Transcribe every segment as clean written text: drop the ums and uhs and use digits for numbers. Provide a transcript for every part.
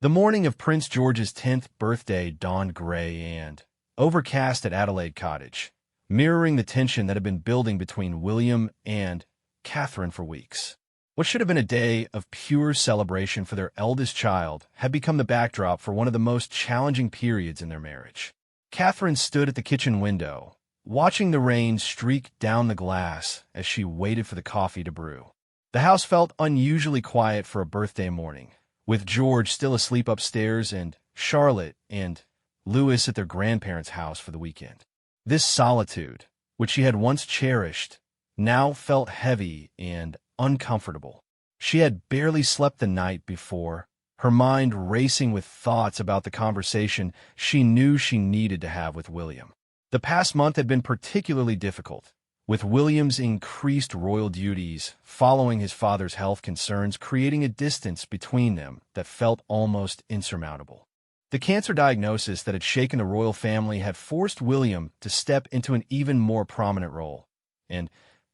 The morning of Prince George's 10th birthday dawned gray and overcast at Adelaide Cottage, mirroring the tension that had been building between William and Catherine for weeks. What should have been a day of pure celebration for their eldest child had become the backdrop for one of the most challenging periods in their marriage. Catherine stood at the kitchen window, watching the rain streak down the glass as she waited for the coffee to brew. The house felt unusually quiet for a birthday morning, with George still asleep upstairs and Charlotte and Louis at their grandparents' house for the weekend. This solitude, which she had once cherished, now felt heavy and uncomfortable. She had barely slept the night before, her mind racing with thoughts about the conversation she knew she needed to have with William. The past month had been particularly difficult, with William's increased royal duties following his father's health concerns creating a distance between them that felt almost insurmountable. The cancer diagnosis that had shaken the royal family had forced William to step into an even more prominent role, and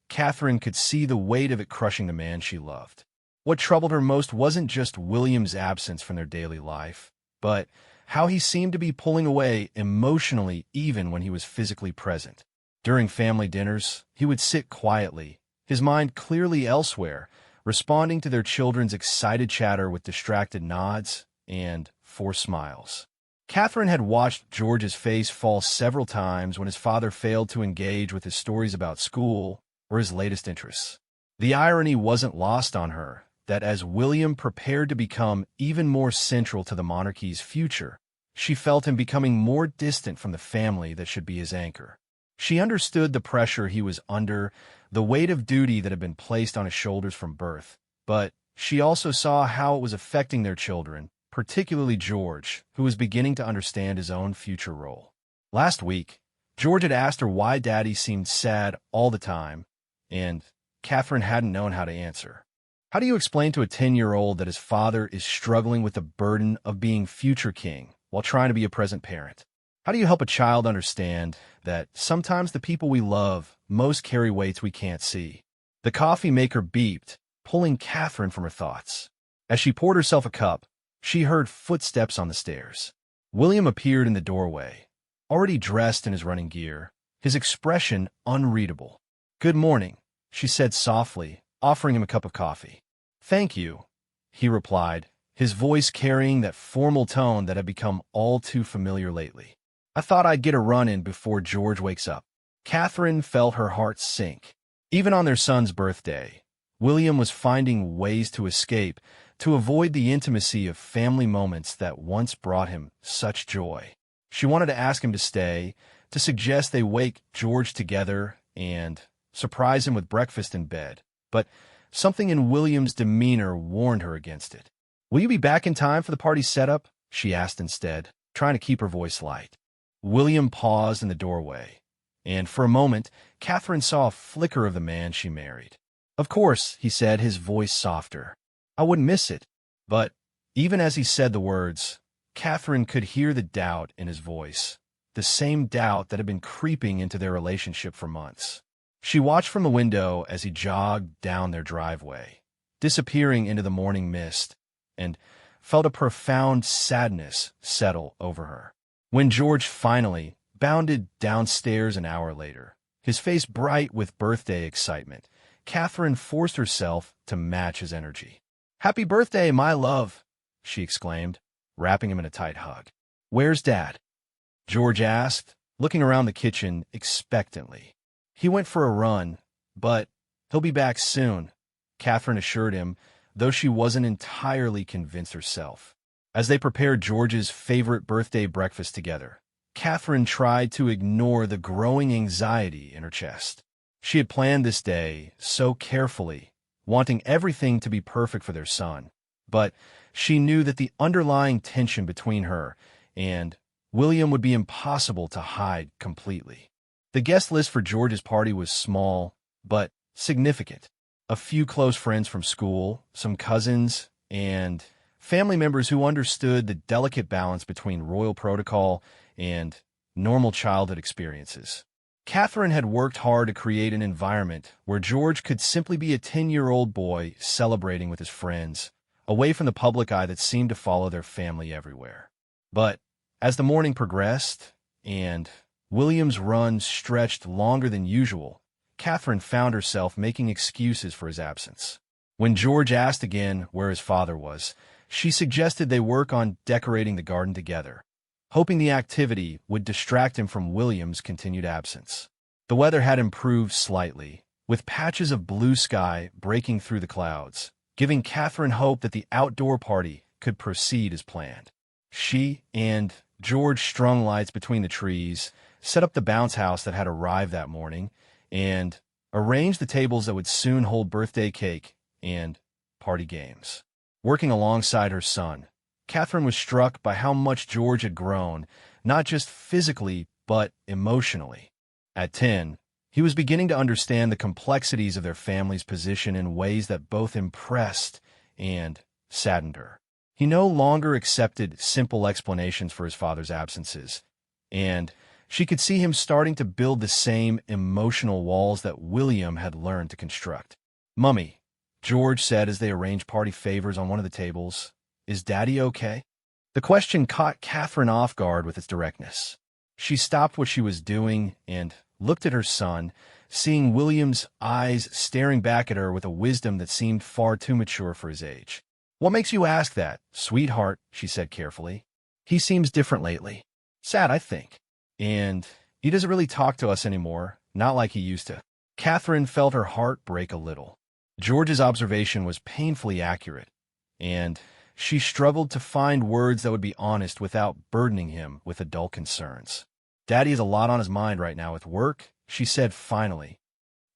Catherine could see the weight of it crushing the man she loved. What troubled her most wasn't just William's absence from their daily life, but how he seemed to be pulling away emotionally even when he was physically present. During family dinners, he would sit quietly, his mind clearly elsewhere, responding to their children's excited chatter with distracted nods and forced smiles. Catherine had watched George's face fall several times when his father failed to engage with his stories about school or his latest interests. The irony wasn't lost on her that as William prepared to become even more central to the monarchy's future, she felt him becoming more distant from the family that should be his anchor. She understood the pressure he was under, the weight of duty that had been placed on his shoulders from birth, but she also saw how it was affecting their children, particularly George, who was beginning to understand his own future role. Last week, George had asked her why Daddy seemed sad all the time, and Catherine hadn't known how to answer. How do you explain to a 10-year-old that his father is struggling with the burden of being future king while trying to be a present parent? How do you help a child understand that sometimes the people we love most carry weights we can't see? The coffee maker beeped, pulling Catherine from her thoughts. As she poured herself a cup, she heard footsteps on the stairs. William appeared in the doorway, already dressed in his running gear, his expression unreadable. "Good morning," she said softly, offering him a cup of coffee. "Thank you," he replied, his voice carrying that formal tone that had become all too familiar lately. "I thought I'd get a run in before George wakes up." Catherine felt her heart sink. Even on their son's birthday, William was finding ways to escape, to avoid the intimacy of family moments that once brought him such joy. She wanted to ask him to stay, to suggest they wake George together and surprise him with breakfast in bed, but something in William's demeanor warned her against it. "Will you be back in time for the party setup?" she asked instead, trying to keep her voice light. William paused in the doorway, and for a moment, Catherine saw a flicker of the man she married. "Of course," he said, his voice softer. "I wouldn't miss it." But even as he said the words, Catherine could hear the doubt in his voice, the same doubt that had been creeping into their relationship for months. She watched from the window as he jogged down their driveway, disappearing into the morning mist, and felt a profound sadness settle over her. When George finally bounded downstairs an hour later, his face bright with birthday excitement, Catherine forced herself to match his energy. "Happy birthday, my love," she exclaimed, wrapping him in a tight hug. "Where's Dad?" George asked, looking around the kitchen expectantly. "He went for a run, but he'll be back soon," Catherine assured him, though she wasn't entirely convinced herself. As they prepared George's favorite birthday breakfast together, Catherine tried to ignore the growing anxiety in her chest. She had planned this day so carefully, wanting everything to be perfect for their son, but she knew that the underlying tension between her and William would be impossible to hide completely. The guest list for George's party was small, but significant. A few close friends from school, some cousins, and family members who understood the delicate balance between royal protocol and normal childhood experiences. Catherine had worked hard to create an environment where George could simply be a 10-year-old boy celebrating with his friends, away from the public eye that seemed to follow their family everywhere. But as the morning progressed, and William's run stretched longer than usual, Catherine found herself making excuses for his absence. When George asked again where his father was, she suggested they work on decorating the garden together, hoping the activity would distract him from William's continued absence. The weather had improved slightly, with patches of blue sky breaking through the clouds, giving Catherine hope that the outdoor party could proceed as planned. She and George strung lights between the trees, set up the bounce house that had arrived that morning, and arranged the tables that would soon hold birthday cake and party games. Working alongside her son, Catherine was struck by how much George had grown, not just physically, but emotionally. At 10, he was beginning to understand the complexities of their family's position in ways that both impressed and saddened her. He no longer accepted simple explanations for his father's absences, and she could see him starting to build the same emotional walls that William had learned to construct. "Mummy," George said as they arranged party favors on one of the tables, "is Daddy okay?" The question caught Catherine off guard with its directness. She stopped what she was doing and looked at her son, seeing William's eyes staring back at her with a wisdom that seemed far too mature for his age. "What makes you ask that, sweetheart?" she said carefully. "He seems different lately. Sad, I think. And he doesn't really talk to us anymore, not like he used to." Catherine felt her heart break a little. George's observation was painfully accurate, and she struggled to find words that would be honest without burdening him with adult concerns. "Daddy has a lot on his mind right now with work," she said finally.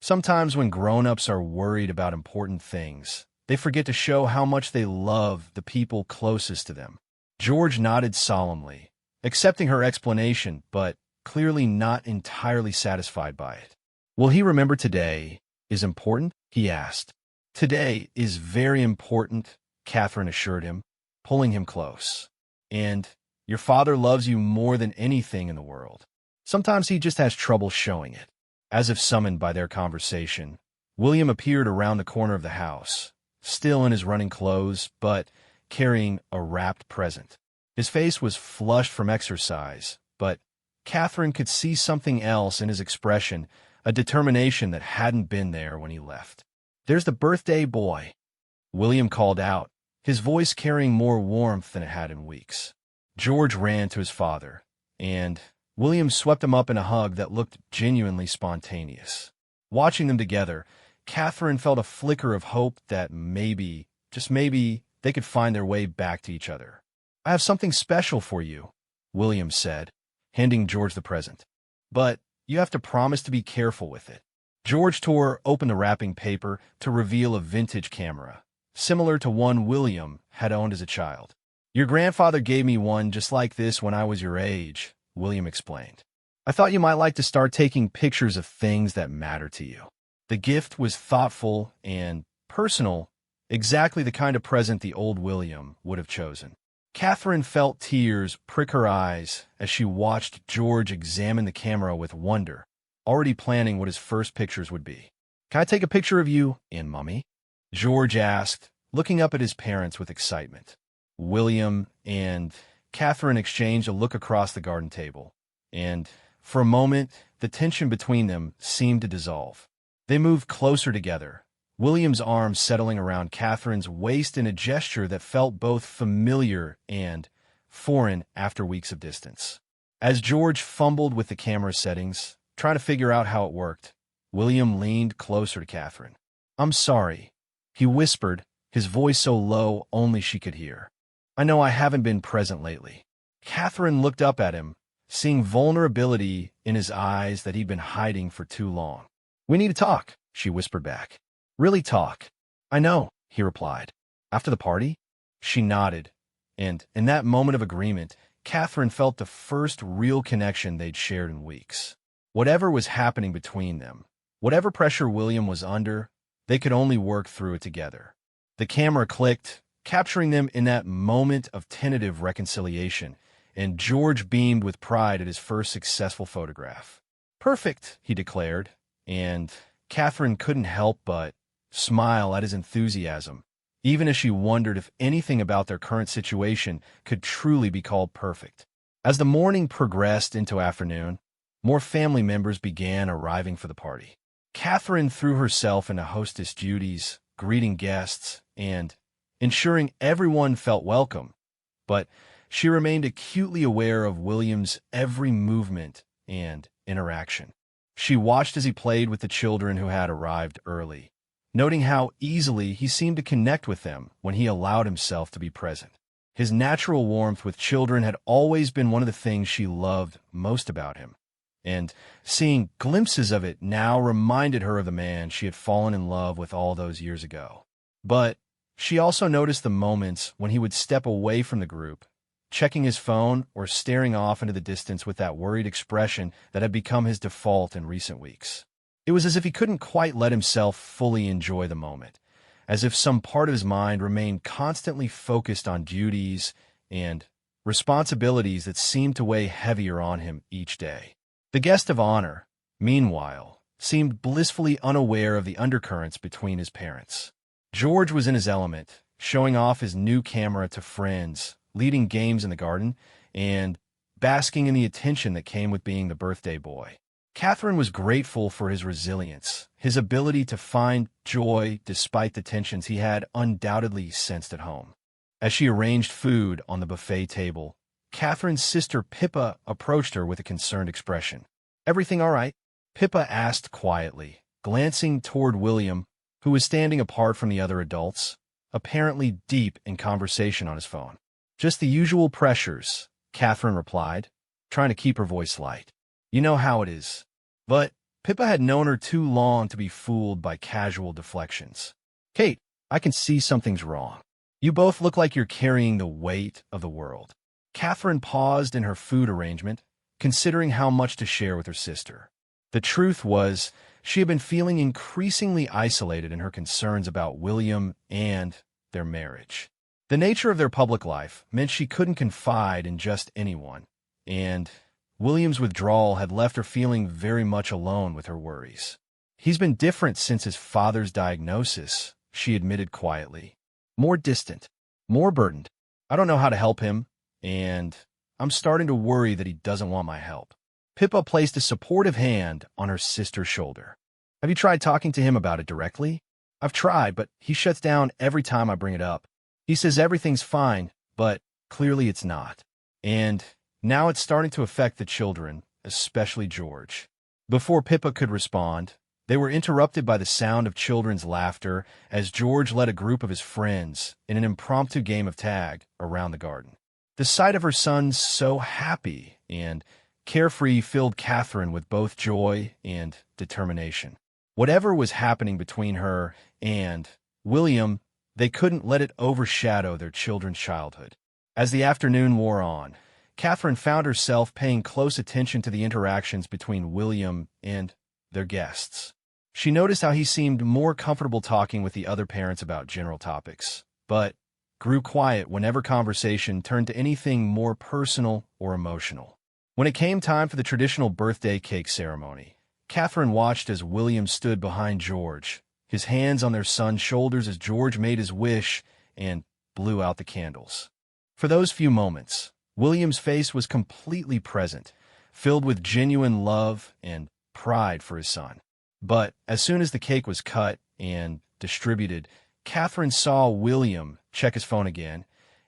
"Sometimes when grown-ups are worried about important things, they forget to show how much they love the people closest to them." George nodded solemnly, accepting her explanation, but clearly not entirely satisfied by it. "Will he remember today is important?" he asked. "Today is very important," Catherine assured him, pulling him close. "And your father loves you more than anything in the world. Sometimes he just has trouble showing it." As if summoned by their conversation, William appeared around the corner of the house, still in his running clothes, but carrying a wrapped present. His face was flushed from exercise, but Catherine could see something else in his expression, a determination that hadn't been there when he left. "There's the birthday boy," William called out, his voice carrying more warmth than it had in weeks. George ran to his father, and William swept him up in a hug that looked genuinely spontaneous. Watching them together, Catherine felt a flicker of hope that maybe, just maybe, they could find their way back to each other. "I have something special for you," William said, handing George the present. "But you have to promise to be careful with it." George tore open the wrapping paper to reveal a vintage camera, similar to one William had owned as a child. "Your grandfather gave me one just like this when I was your age," William explained. "I thought you might like to start taking pictures of things that matter to you." The gift was thoughtful and personal, exactly the kind of present the old William would have chosen. Catherine felt tears prick her eyes as she watched George examine the camera with wonder, already planning what his first pictures would be. "Can I take a picture of you and Mummy?" George asked, looking up at his parents with excitement. William and Catherine exchanged a look across the garden table, and for a moment, the tension between them seemed to dissolve. They moved closer together, William's arms settling around Catherine's waist in a gesture that felt both familiar and foreign after weeks of distance. As George fumbled with the camera settings, trying to figure out how it worked, William leaned closer to Catherine. "I'm sorry," he whispered, his voice so low only she could hear. "I know I haven't been present lately." Catherine looked up at him, seeing vulnerability in his eyes that he'd been hiding for too long. "We need to talk," she whispered back. "Really talk." "I know," he replied. "After the party?" She nodded, and in that moment of agreement, Catherine felt the first real connection they'd shared in weeks. Whatever was happening between them, whatever pressure William was under, they could only work through it together. The camera clicked, capturing them in that moment of tentative reconciliation, and George beamed with pride at his first successful photograph. "Perfect," he declared, and Catherine couldn't help but smile at his enthusiasm, even as she wondered if anything about their current situation could truly be called perfect. As the morning progressed into afternoon, more family members began arriving for the party. Catherine threw herself into hostess duties, greeting guests, and ensuring everyone felt welcome, but she remained acutely aware of William's every movement and interaction. She watched as he played with the children who had arrived early, noting how easily he seemed to connect with them when he allowed himself to be present. His natural warmth with children had always been one of the things she loved most about him, and seeing glimpses of it now reminded her of the man she had fallen in love with all those years ago. But she also noticed the moments when he would step away from the group, checking his phone or staring off into the distance with that worried expression that had become his default in recent weeks. It was as if he couldn't quite let himself fully enjoy the moment, as if some part of his mind remained constantly focused on duties and responsibilities that seemed to weigh heavier on him each day. The guest of honor, meanwhile, seemed blissfully unaware of the undercurrents between his parents. George was in his element, showing off his new camera to friends, leading games in the garden, and basking in the attention that came with being the birthday boy. Catherine was grateful for his resilience, his ability to find joy despite the tensions he had undoubtedly sensed at home. As she arranged food on the buffet table, Catherine's sister Pippa approached her with a concerned expression. "Everything all right?" Pippa asked quietly, glancing toward William, who was standing apart from the other adults, apparently deep in conversation on his phone. "Just the usual pressures," Catherine replied, trying to keep her voice light. "You know how it is." But Pippa had known her too long to be fooled by casual deflections. "Kate, I can see something's wrong. You both look like you're carrying the weight of the world." Catherine paused in her food arrangement, considering how much to share with her sister. The truth was, she had been feeling increasingly isolated in her concerns about William and their marriage. The nature of their public life meant she couldn't confide in just anyone, and William's withdrawal had left her feeling very much alone with her worries. "He's been different since his father's diagnosis," she admitted quietly. "More distant, more burdened. I don't know how to help him, and I'm starting to worry that he doesn't want my help." Pippa placed a supportive hand on her sister's shoulder. "Have you tried talking to him about it directly?" "I've tried, but he shuts down every time I bring it up. He says everything's fine, but clearly it's not. And now it's starting to affect the children, especially George." Before Pippa could respond, they were interrupted by the sound of children's laughter as George led a group of his friends in an impromptu game of tag around the garden. The sight of her son so happy and carefree filled Catherine with both joy and determination. Whatever was happening between her and William, they couldn't let it overshadow their children's childhood. As the afternoon wore on, Catherine found herself paying close attention to the interactions between William and their guests. She noticed how he seemed more comfortable talking with the other parents about general topics, but grew quiet whenever conversation turned to anything more personal or emotional. When it came time for the traditional birthday cake ceremony, Catherine watched as William stood behind George, his hands on their son's shoulders as George made his wish and blew out the candles. For those few moments, William's face was completely present, filled with genuine love and pride for his son. But as soon as the cake was cut and distributed, Catherine saw William check his phone again,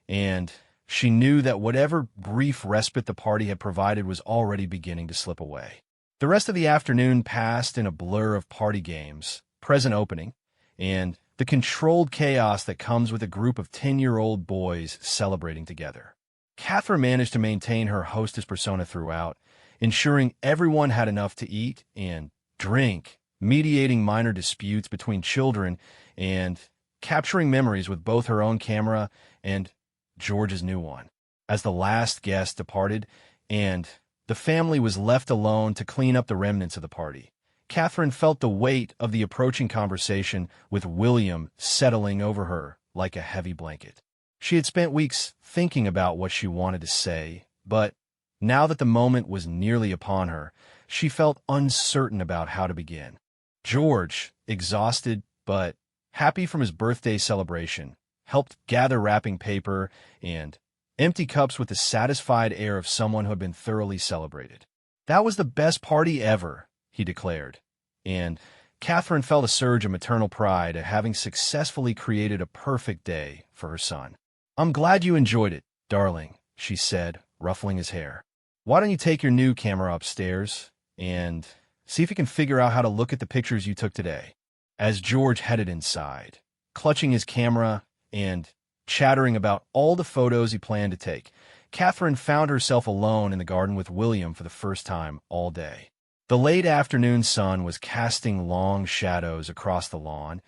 and she knew that whatever brief respite the party had provided was already beginning to slip away. The rest of the afternoon passed in a blur of party games, present opening, and the controlled chaos that comes with a group of 10-year-old boys celebrating together. Catherine managed to maintain her hostess persona throughout, ensuring everyone had enough to eat and drink, mediating minor disputes between children, and capturing memories with both her own camera and George's new one. As the last guest departed and the family was left alone to clean up the remnants of the party, Catherine felt the weight of the approaching conversation with William settling over her like a heavy blanket. She had spent weeks thinking about what she wanted to say, but now that the moment was nearly upon her, she felt uncertain about how to begin. George, exhausted but happy from his birthday celebration, helped gather wrapping paper, and empty cups with the satisfied air of someone who had been thoroughly celebrated. "That was the best party ever," he declared, and Catherine felt a surge of maternal pride at having successfully created a perfect day for her son. "I'm glad you enjoyed it, darling," she said, ruffling his hair. "Why don't you take your new camera upstairs and see if you can figure out how to look at the pictures you took today?" As George headed inside, clutching his camera and chattering about all the photos he planned to take, Catherine found herself alone in the garden with William for the first time all day. The late afternoon sun was casting long shadows across the lawn,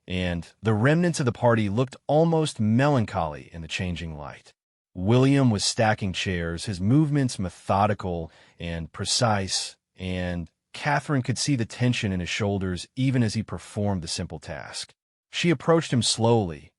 and the remnants of the party looked almost melancholy in the changing light. William was stacking chairs, his movements methodical and precise, and Catherine could see the tension in his shoulders even as he performed the simple task. She approached him slowly,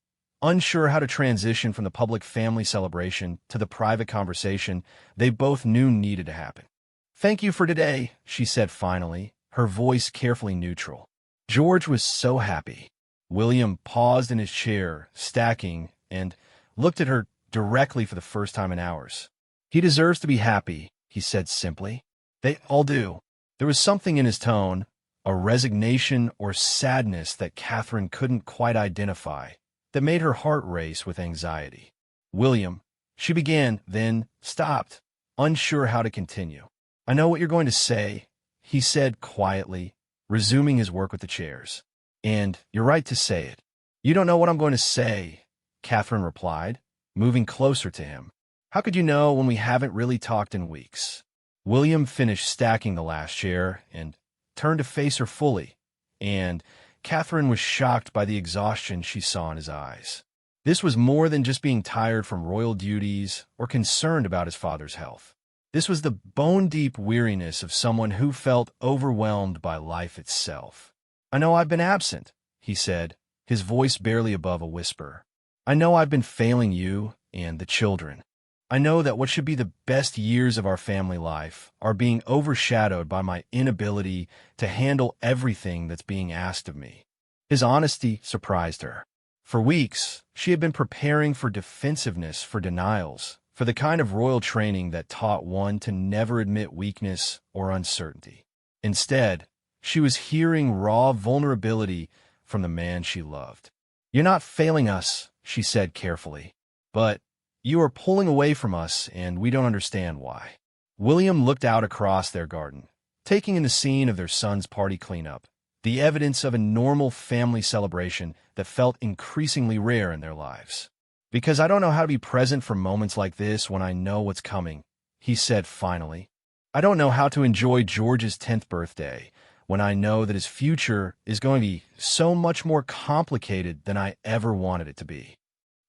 unsure how to transition from the public family celebration to the private conversation they both knew needed to happen. "Thank you for today," she said finally, her voice carefully neutral. George was so happy. William paused in his chair, stacking, and looked at her directly for the first time in hours. "He deserves to be happy," he said simply. "They all do." There was something in his tone, a resignation or sadness that Catherine couldn't quite identify, that made her heart race with anxiety. "William," she began, then stopped, unsure how to continue. "I know what you're going to say," he said quietly, resuming his work with the chairs. "And you're right to say it." "You don't know what I'm going to say," Catherine replied, moving closer to him. "How could you know when we haven't really talked in weeks?" William finished stacking the last chair and turned to face her fully, and Catherine was shocked by the exhaustion she saw in his eyes. This was more than just being tired from royal duties or concerned about his father's health. This was the bone-deep weariness of someone who felt overwhelmed by life itself. "I know I've been absent," he said, his voice barely above a whisper. "I know I've been failing you and the children. I know that what should be the best years of our family life are being overshadowed by my inability to handle everything that's being asked of me." His honesty surprised her. For weeks, she had been preparing for defensiveness, for denials, for the kind of royal training that taught one to never admit weakness or uncertainty. Instead, she was hearing raw vulnerability from the man she loved. "You're not failing us," she said carefully, "but you are pulling away from us, and we don't understand why." William looked out across their garden, taking in the scene of their son's party cleanup, the evidence of a normal family celebration that felt increasingly rare in their lives. "Because I don't know how to be present for moments like this when I know what's coming," he said finally. "I don't know how to enjoy George's 10th birthday when I know that his future is going to be so much more complicated than I ever wanted it to be."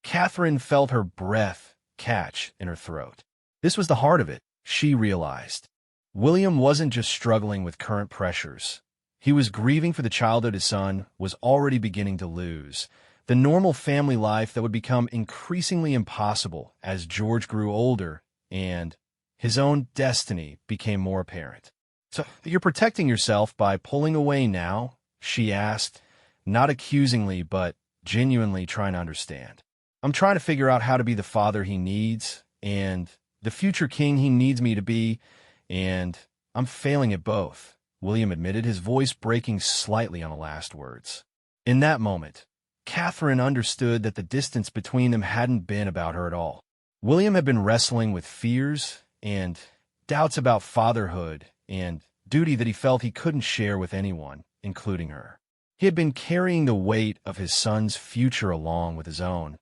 Catherine felt her breath catch in her throat. This was the heart of it, she realized. William wasn't just struggling with current pressures. He was grieving for the childhood his son was already beginning to lose, the normal family life that would become increasingly impossible as George grew older and his own destiny became more apparent. "So you're protecting yourself by pulling away now?" she asked, not accusingly but genuinely trying to understand. "I'm trying to figure out how to be the father he needs and the future king he needs me to be, and I'm failing at both," William admitted, his voice breaking slightly on the last words. In that moment, Catherine understood that the distance between them hadn't been about her at all. William had been wrestling with fears and doubts about fatherhood and duty that he felt he couldn't share with anyone, including her. He had been carrying the weight of his son's future along with his own,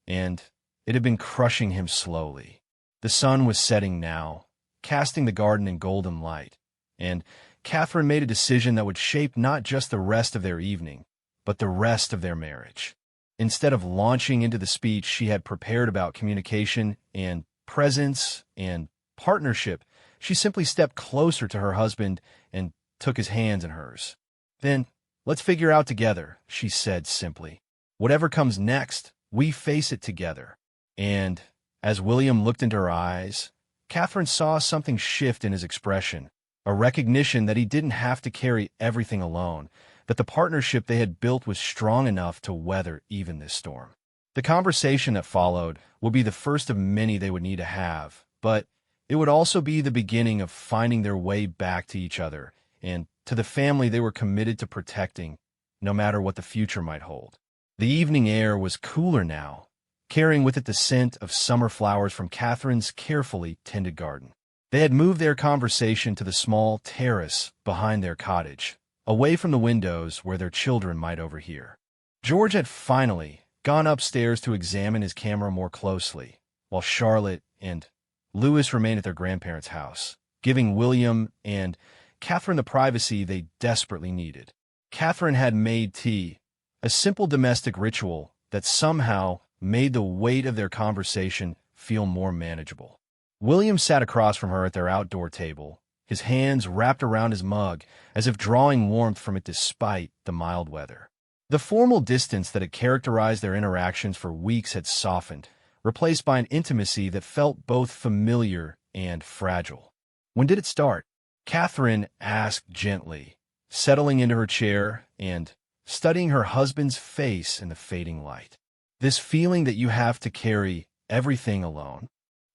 and it had been crushing him slowly. The sun was setting now, casting the garden in golden light, and Catherine made a decision that would shape not just the rest of their evening, but the rest of their marriage. Instead of launching into the speech she had prepared about communication and presence and partnership, she simply stepped closer to her husband and took his hands in hers. "Then, let's figure out together," she said simply. "Whatever comes next, we face it together." And as William looked into her eyes, Catherine saw something shift in his expression, a recognition that he didn't have to carry everything alone, that the partnership they had built was strong enough to weather even this storm. The conversation that followed would be the first of many they would need to have, but it would also be the beginning of finding their way back to each other and to the family they were committed to protecting, no matter what the future might hold. The evening air was cooler now, carrying with it the scent of summer flowers from Catherine's carefully tended garden. They had moved their conversation to the small terrace behind their cottage, away from the windows where their children might overhear. George had finally gone upstairs to examine his camera more closely, while Charlotte and Louis remained at their grandparents' house, giving William and Catherine the privacy they desperately needed. Catherine had made tea, a simple domestic ritual that somehow made the weight of their conversation feel more manageable. William sat across from her at their outdoor table, his hands wrapped around his mug as if drawing warmth from it despite the mild weather. The formal distance that had characterized their interactions for weeks had softened, replaced by an intimacy that felt both familiar and fragile. "When did it start?" Catherine asked gently, settling into her chair and studying her husband's face in the fading light. "This feeling that you have to carry everything alone."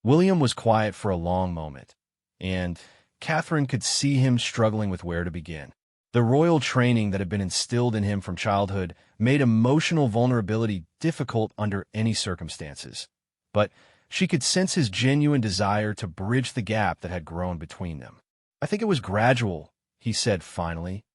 William was quiet for a long moment, and Catherine could see him struggling with where to begin. The royal training that had been instilled in him from childhood made emotional vulnerability difficult under any circumstances, but she could sense his genuine desire to bridge the gap that had grown between them. "I think it was gradual," he said finally.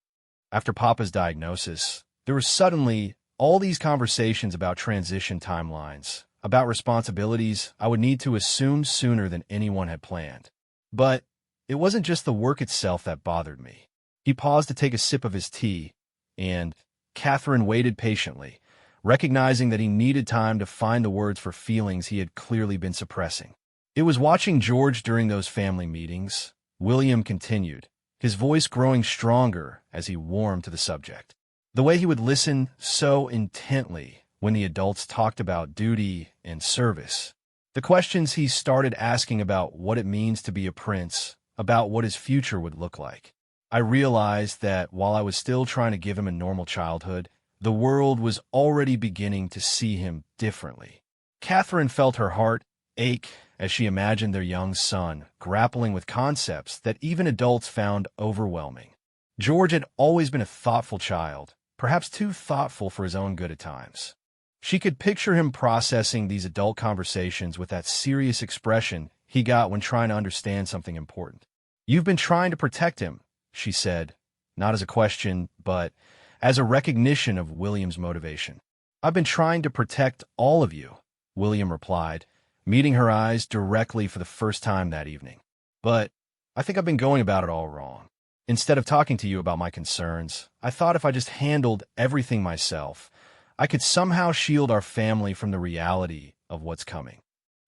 "After Papa's diagnosis, there were suddenly all these conversations about transition timelines, about responsibilities I would need to assume sooner than anyone had planned. But it wasn't just the work itself that bothered me." He paused to take a sip of his tea, and Catherine waited patiently, recognizing that he needed time to find the words for feelings he had clearly been suppressing. "It was watching George during those family meetings," William continued, his voice growing stronger as he warmed to the subject. "The way he would listen so intently when the adults talked about duty and service. The questions he started asking about what it means to be a prince, about what his future would look like. I realized that while I was still trying to give him a normal childhood, the world was already beginning to see him differently." Catherine felt her heart ache as she imagined their young son grappling with concepts that even adults found overwhelming. George had always been a thoughtful child, perhaps too thoughtful for his own good at times. She could picture him processing these adult conversations with that serious expression he got when trying to understand something important. "You've been trying to protect him," she said, not as a question, but as a recognition of William's motivation. "I've been trying to protect all of you," William replied, meeting her eyes directly for the first time that evening. "But I think I've been going about it all wrong. Instead of talking to you about my concerns, I thought if I just handled everything myself, I could somehow shield our family from the reality of what's coming."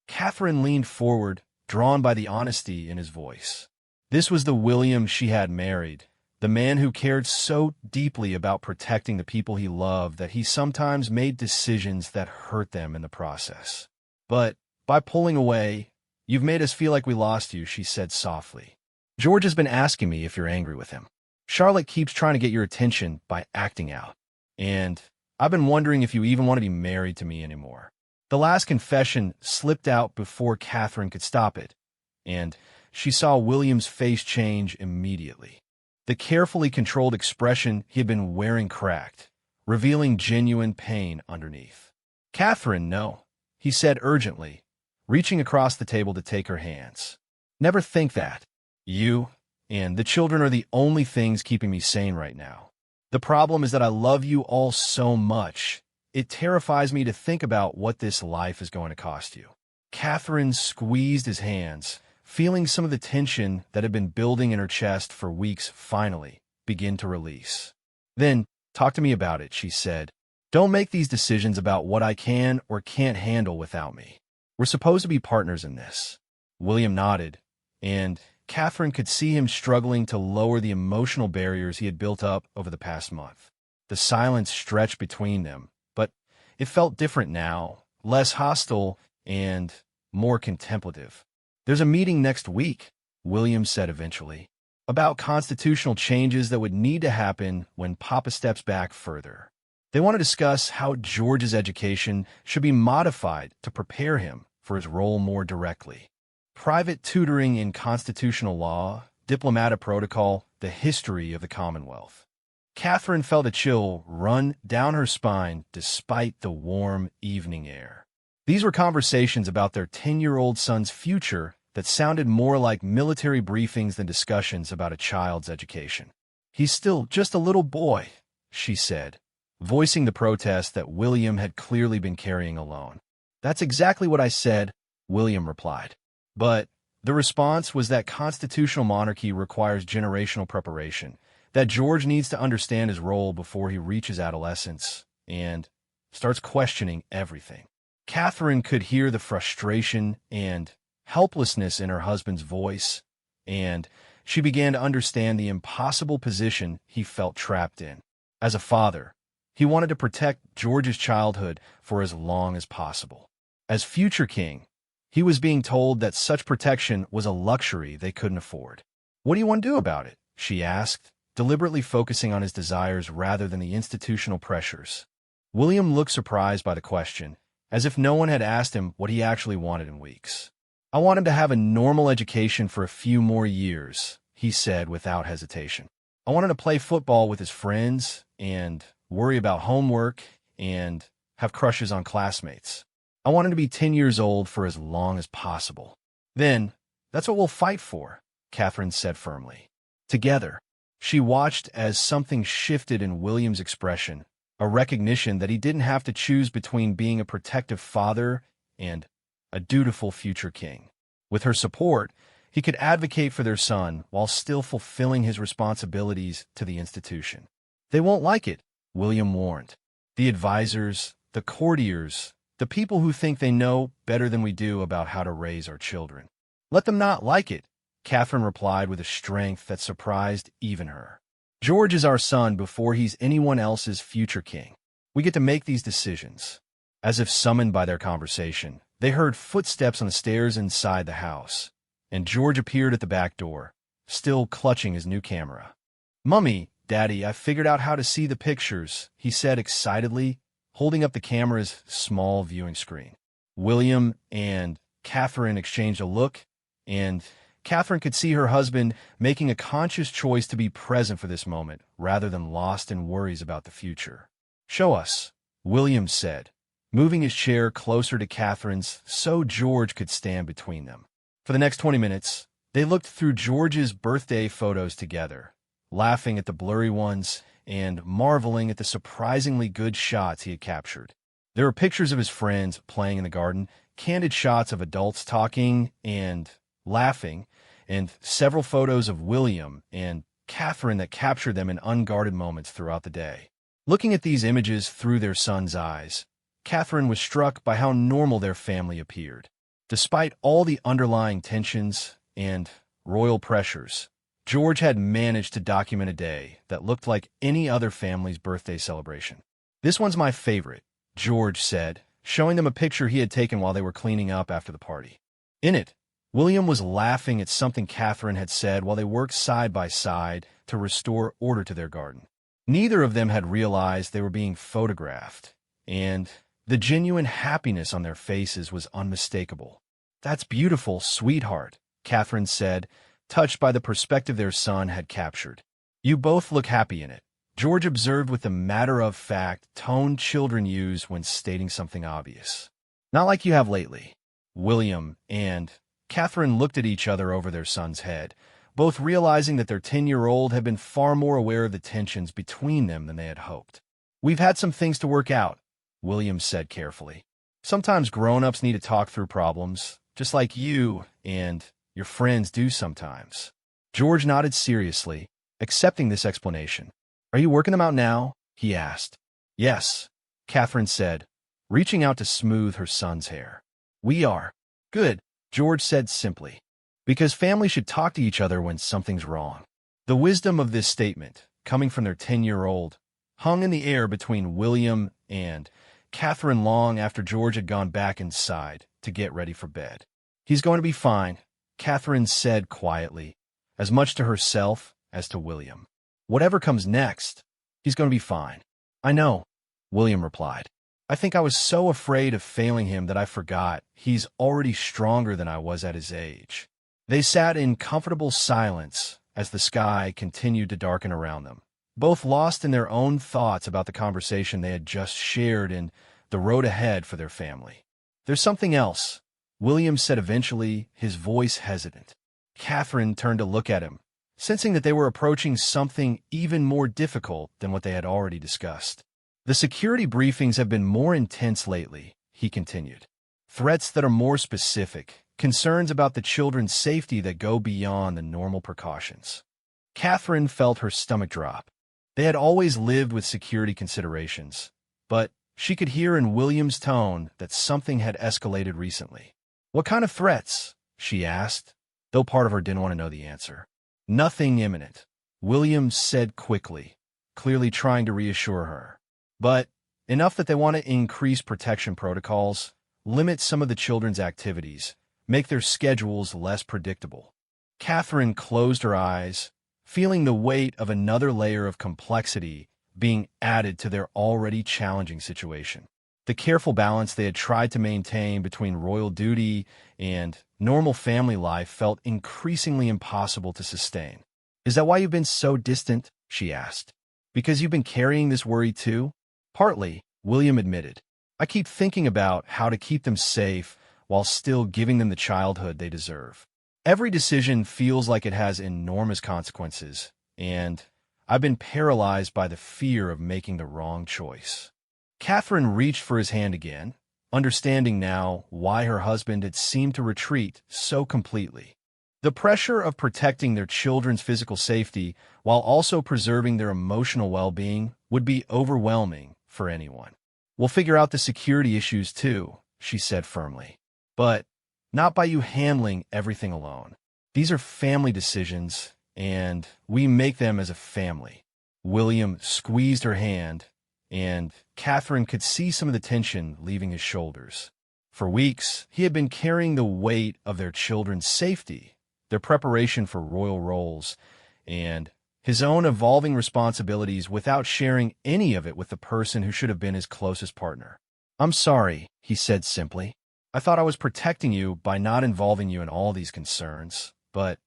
Catherine leaned forward, drawn by the honesty in his voice. This was the William she had married, the man who cared so deeply about protecting the people he loved that he sometimes made decisions that hurt them in the process. "But by pulling away, you've made us feel like we lost you," she said softly. "George has been asking me if you're angry with him. Charlotte keeps trying to get your attention by acting out. And I've been wondering if you even want to be married to me anymore." The last confession slipped out before Catherine could stop it, and she saw William's face change immediately. The carefully controlled expression he had been wearing cracked, revealing genuine pain underneath. "Catherine, no," he said urgently, reaching across the table to take her hands. "Never think that. You and the children are the only things keeping me sane right now. The problem is that I love you all so much. It terrifies me to think about what this life is going to cost you." Catherine squeezed his hands, feeling some of the tension that had been building in her chest for weeks finally begin to release. "Then, talk to me about it," she said. "Don't make these decisions about what I can or can't handle without me. We're supposed to be partners in this." William nodded, and Catherine could see him struggling to lower the emotional barriers he had built up over the past month. The silence stretched between them, but it felt different now, less hostile and more contemplative. "There's a meeting next week," William said eventually, "about constitutional changes that would need to happen when Papa steps back further. They want to discuss how George's education should be modified to prepare him for his role more directly. Private tutoring in constitutional law, diplomatic protocol, the history of the Commonwealth. Catherine felt a chill run down her spine despite the warm evening air. These were conversations about their 10-year-old son's future that sounded more like military briefings than discussions about a child's education. "He's still just a little boy," she said, voicing the protest that William had clearly been carrying alone. "That's exactly what I said," William replied. But the response was that constitutional monarchy requires generational preparation, that George needs to understand his role before he reaches adolescence and starts questioning everything. Catherine could hear the frustration and helplessness in her husband's voice, and she began to understand the impossible position he felt trapped in. As a father, he wanted to protect George's childhood for as long as possible. As future king, he was being told that such protection was a luxury they couldn't afford. "What do you want to do about it?" she asked, deliberately focusing on his desires rather than the institutional pressures. William looked surprised by the question, as if no one had asked him what he actually wanted in weeks. "I want him to have a normal education for a few more years," he said without hesitation. "I want him to play football with his friends and worry about homework and have crushes on classmates. I want him to be 10 years old for as long as possible. Then, that's what we'll fight for," Catherine said firmly. Together, she watched as something shifted in William's expression, a recognition that he didn't have to choose between being a protective father and a dutiful future king. With her support, he could advocate for their son while still fulfilling his responsibilities to the institution. "They won't like it," William warned. "The advisors, the courtiers, the people who think they know better than we do about how to raise our children." "Let them not like it," Catherine replied with a strength that surprised even her. "George is our son before he's anyone else's future king. We get to make these decisions." As if summoned by their conversation, they heard footsteps on the stairs inside the house, and George appeared at the back door, still clutching his new camera. "Mummy, Daddy, I figured out how to see the pictures," he said excitedly, holding up the camera's small viewing screen. William and Catherine exchanged a look, and Catherine could see her husband making a conscious choice to be present for this moment rather than lost in worries about the future. "Show us," William said, moving his chair closer to Catherine's so George could stand between them. For the next 20 minutes, they looked through George's birthday photos together, laughing at the blurry ones and marveling at the surprisingly good shots he had captured. There were pictures of his friends playing in the garden, candid shots of adults talking and laughing, and several photos of William and Catherine that captured them in unguarded moments throughout the day. Looking at these images through their son's eyes, Catherine was struck by how normal their family appeared. Despite all the underlying tensions and royal pressures, George had managed to document a day that looked like any other family's birthday celebration. "This one's my favorite," George said, showing them a picture he had taken while they were cleaning up after the party. In it, William was laughing at something Catherine had said while they worked side by side to restore order to their garden. Neither of them had realized they were being photographed, and the genuine happiness on their faces was unmistakable. "That's beautiful, sweetheart," Catherine said, touched by the perspective their son had captured. "You both look happy in it," George observed with the matter-of-fact tone children use when stating something obvious. "Not like you have lately." William and Catherine looked at each other over their son's head, both realizing that their 10-year-old had been far more aware of the tensions between them than they had hoped. "We've had some things to work out," William said carefully. "Sometimes grown-ups need to talk through problems, just like you and your friends do sometimes." George nodded seriously, accepting this explanation. "Are you working them out now?" he asked. "Yes," Catherine said, reaching out to smooth her son's hair. "We are." "Good," George said simply, "because family should talk to each other when something's wrong." The wisdom of this statement, coming from their 10-year-old, hung in the air between William and Catherine long after George had gone back inside to get ready for bed. "He's going to be fine," Catherine said quietly, as much to herself as to William. "Whatever comes next, he's going to be fine." "I know," William replied. I think I was so afraid of failing him that I forgot he's already stronger than I was at his age. They sat in comfortable silence as the sky continued to darken around them, both lost in their own thoughts about the conversation they had just shared and the road ahead for their family. There's something else, William said eventually, his voice hesitant. Catherine turned to look at him, sensing that they were approaching something even more difficult than what they had already discussed. The security briefings have been more intense lately, he continued. Threats that are more specific, concerns about the children's safety that go beyond the normal precautions. Catherine felt her stomach drop. They had always lived with security considerations, but she could hear in William's tone that something had escalated recently. What kind of threats? She asked, though part of her didn't want to know the answer. Nothing imminent, William said quickly, clearly trying to reassure her. But enough that they want to increase protection protocols, limit some of the children's activities, make their schedules less predictable. Catherine closed her eyes, feeling the weight of another layer of complexity being added to their already challenging situation. The careful balance they had tried to maintain between royal duty and normal family life felt increasingly impossible to sustain. Is that why you've been so distant? She asked. Because you've been carrying this worry too? Partly, William admitted. I keep thinking about how to keep them safe while still giving them the childhood they deserve. Every decision feels like it has enormous consequences, and I've been paralyzed by the fear of making the wrong choice. Catherine reached for his hand again, understanding now why her husband had seemed to retreat so completely. The pressure of protecting their children's physical safety while also preserving their emotional well-being would be overwhelming for anyone. We'll figure out the security issues too, she said firmly. But not by you handling everything alone. These are family decisions, and we make them as a family. William squeezed her hand, and Catherine could see some of the tension leaving his shoulders. For weeks, he had been carrying the weight of their children's safety, their preparation for royal roles, and his own evolving responsibilities without sharing any of it with the person who should have been his closest partner. I'm sorry, he said simply. I thought I was protecting you by not involving you in all these concerns, but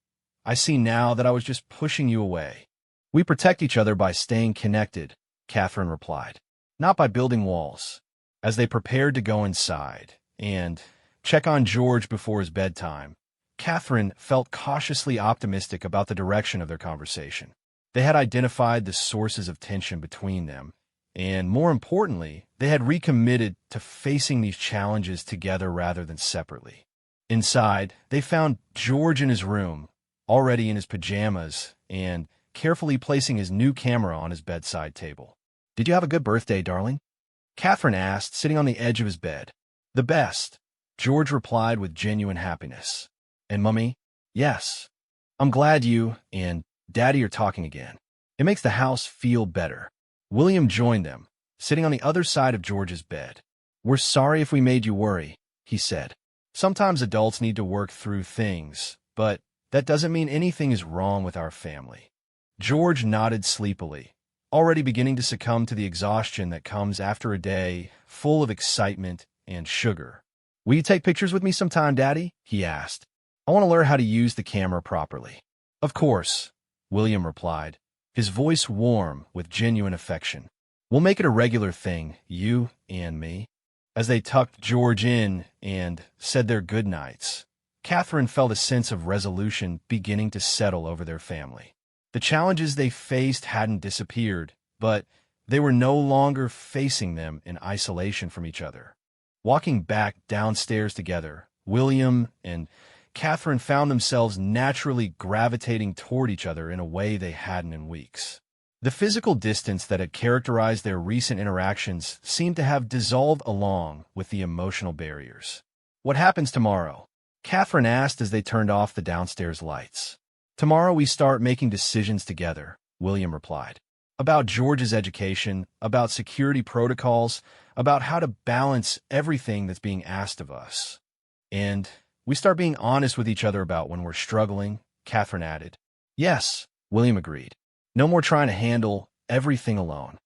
I see now that I was just pushing you away. We protect each other by staying connected, Catherine replied, not by building walls. As they prepared to go inside and check on George before his bedtime, Catherine felt cautiously optimistic about the direction of their conversation. They had identified the sources of tension between them, and more importantly, they had recommitted to facing these challenges together rather than separately. Inside, they found George in his room, already in his pajamas, and carefully placing his new camera on his bedside table. Did you have a good birthday, darling? Catherine asked, sitting on the edge of his bed. The best, George replied with genuine happiness. And Mummy? Yes. I'm glad you and Daddy are talking again. It makes the house feel better. William joined them, sitting on the other side of George's bed. We're sorry if we made you worry, he said. Sometimes adults need to work through things, but that doesn't mean anything is wrong with our family. George nodded sleepily, already beginning to succumb to the exhaustion that comes after a day full of excitement and sugar. Will you take pictures with me sometime, Daddy? He asked. I want to learn how to use the camera properly. Of course, William replied, his voice warm with genuine affection. We'll make it a regular thing, you and me. As they tucked George in and said their goodnights, Catherine felt a sense of resolution beginning to settle over their family. The challenges they faced hadn't disappeared, but they were no longer facing them in isolation from each other. Walking back downstairs together, William and Catherine found themselves naturally gravitating toward each other in a way they hadn't in weeks. The physical distance that had characterized their recent interactions seemed to have dissolved along with the emotional barriers. What happens tomorrow? Catherine asked as they turned off the downstairs lights. Tomorrow we start making decisions together, William replied. About George's education, about security protocols, about how to balance everything that's being asked of us. And we start being honest with each other about when we're struggling, Catherine added. Yes, William agreed. No more trying to handle everything alone.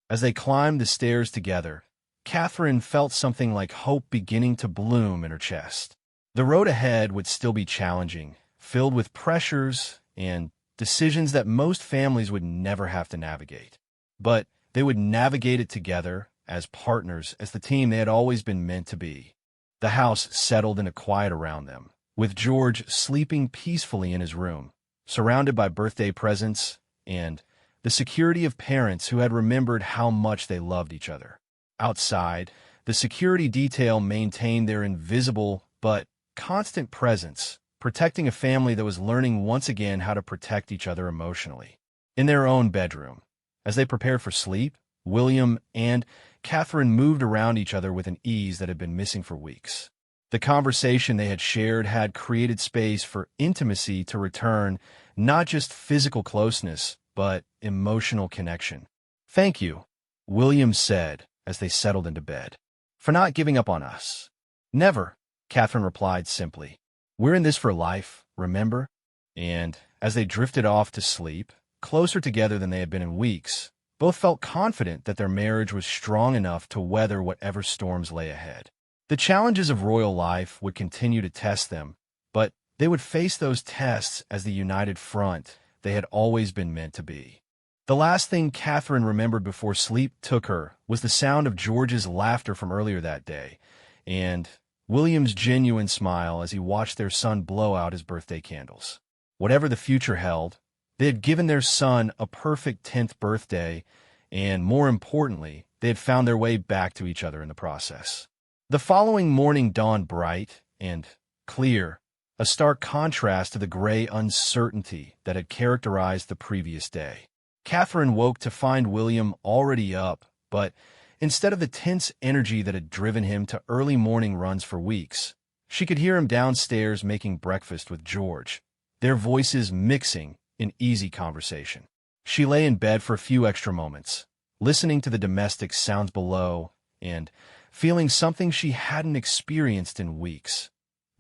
As they climbed the stairs together, Catherine felt something like hope beginning to bloom in her chest. The road ahead would still be challenging, filled with pressures and decisions that most families would never have to navigate. But they would navigate it together, as partners, as the team they had always been meant to be. The house settled into quiet around them, with George sleeping peacefully in his room, surrounded by birthday presents and the security of parents who had remembered how much they loved each other. Outside, the security detail maintained their invisible but constant presence, protecting a family that was learning once again how to protect each other emotionally. In their own bedroom, as they prepared for sleep, William and Catherine moved around each other with an ease that had been missing for weeks. The conversation they had shared had created space for intimacy to return, not just physical closeness, but emotional connection. "Thank you," William said as they settled into bed, "for not giving up on us." "Never," Catherine replied simply. "We're in this for life, remember?" And as they drifted off to sleep, closer together than they had been in weeks, both felt confident that their marriage was strong enough to weather whatever storms lay ahead. The challenges of royal life would continue to test them, but they would face those tests as the united front they had always been meant to be. The last thing Catherine remembered before sleep took her was the sound of George's laughter from earlier that day, and William's genuine smile as he watched their son blow out his birthday candles. Whatever the future held, they had given their son a perfect 10th birthday, and more importantly, they had found their way back to each other in the process. The following morning dawned bright and clear, a stark contrast to the gray uncertainty that had characterized the previous day. Catherine woke to find William already up, but instead of the tense energy that had driven him to early morning runs for weeks, she could hear him downstairs making breakfast with George, their voices mixing in easy conversation. She lay in bed for a few extra moments, listening to the domestic sounds below and feeling something she hadn't experienced in weeks: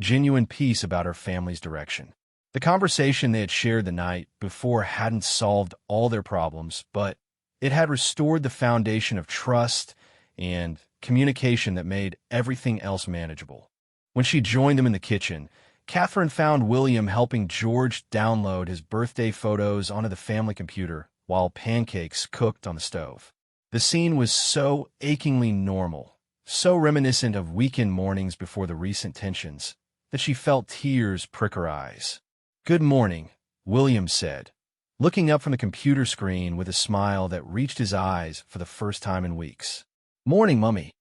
genuine peace about her family's direction. The conversation they had shared the night before hadn't solved all their problems, but it had restored the foundation of trust and communication that made everything else manageable. When she joined them in the kitchen, Catherine found William helping George download his birthday photos onto the family computer while pancakes cooked on the stove. The scene was so achingly normal, so reminiscent of weekend mornings before the recent tensions, that she felt tears prick her eyes. "Good morning," William said, looking up from the computer screen with a smile that reached his eyes for the first time in weeks. "Morning, Mummy,"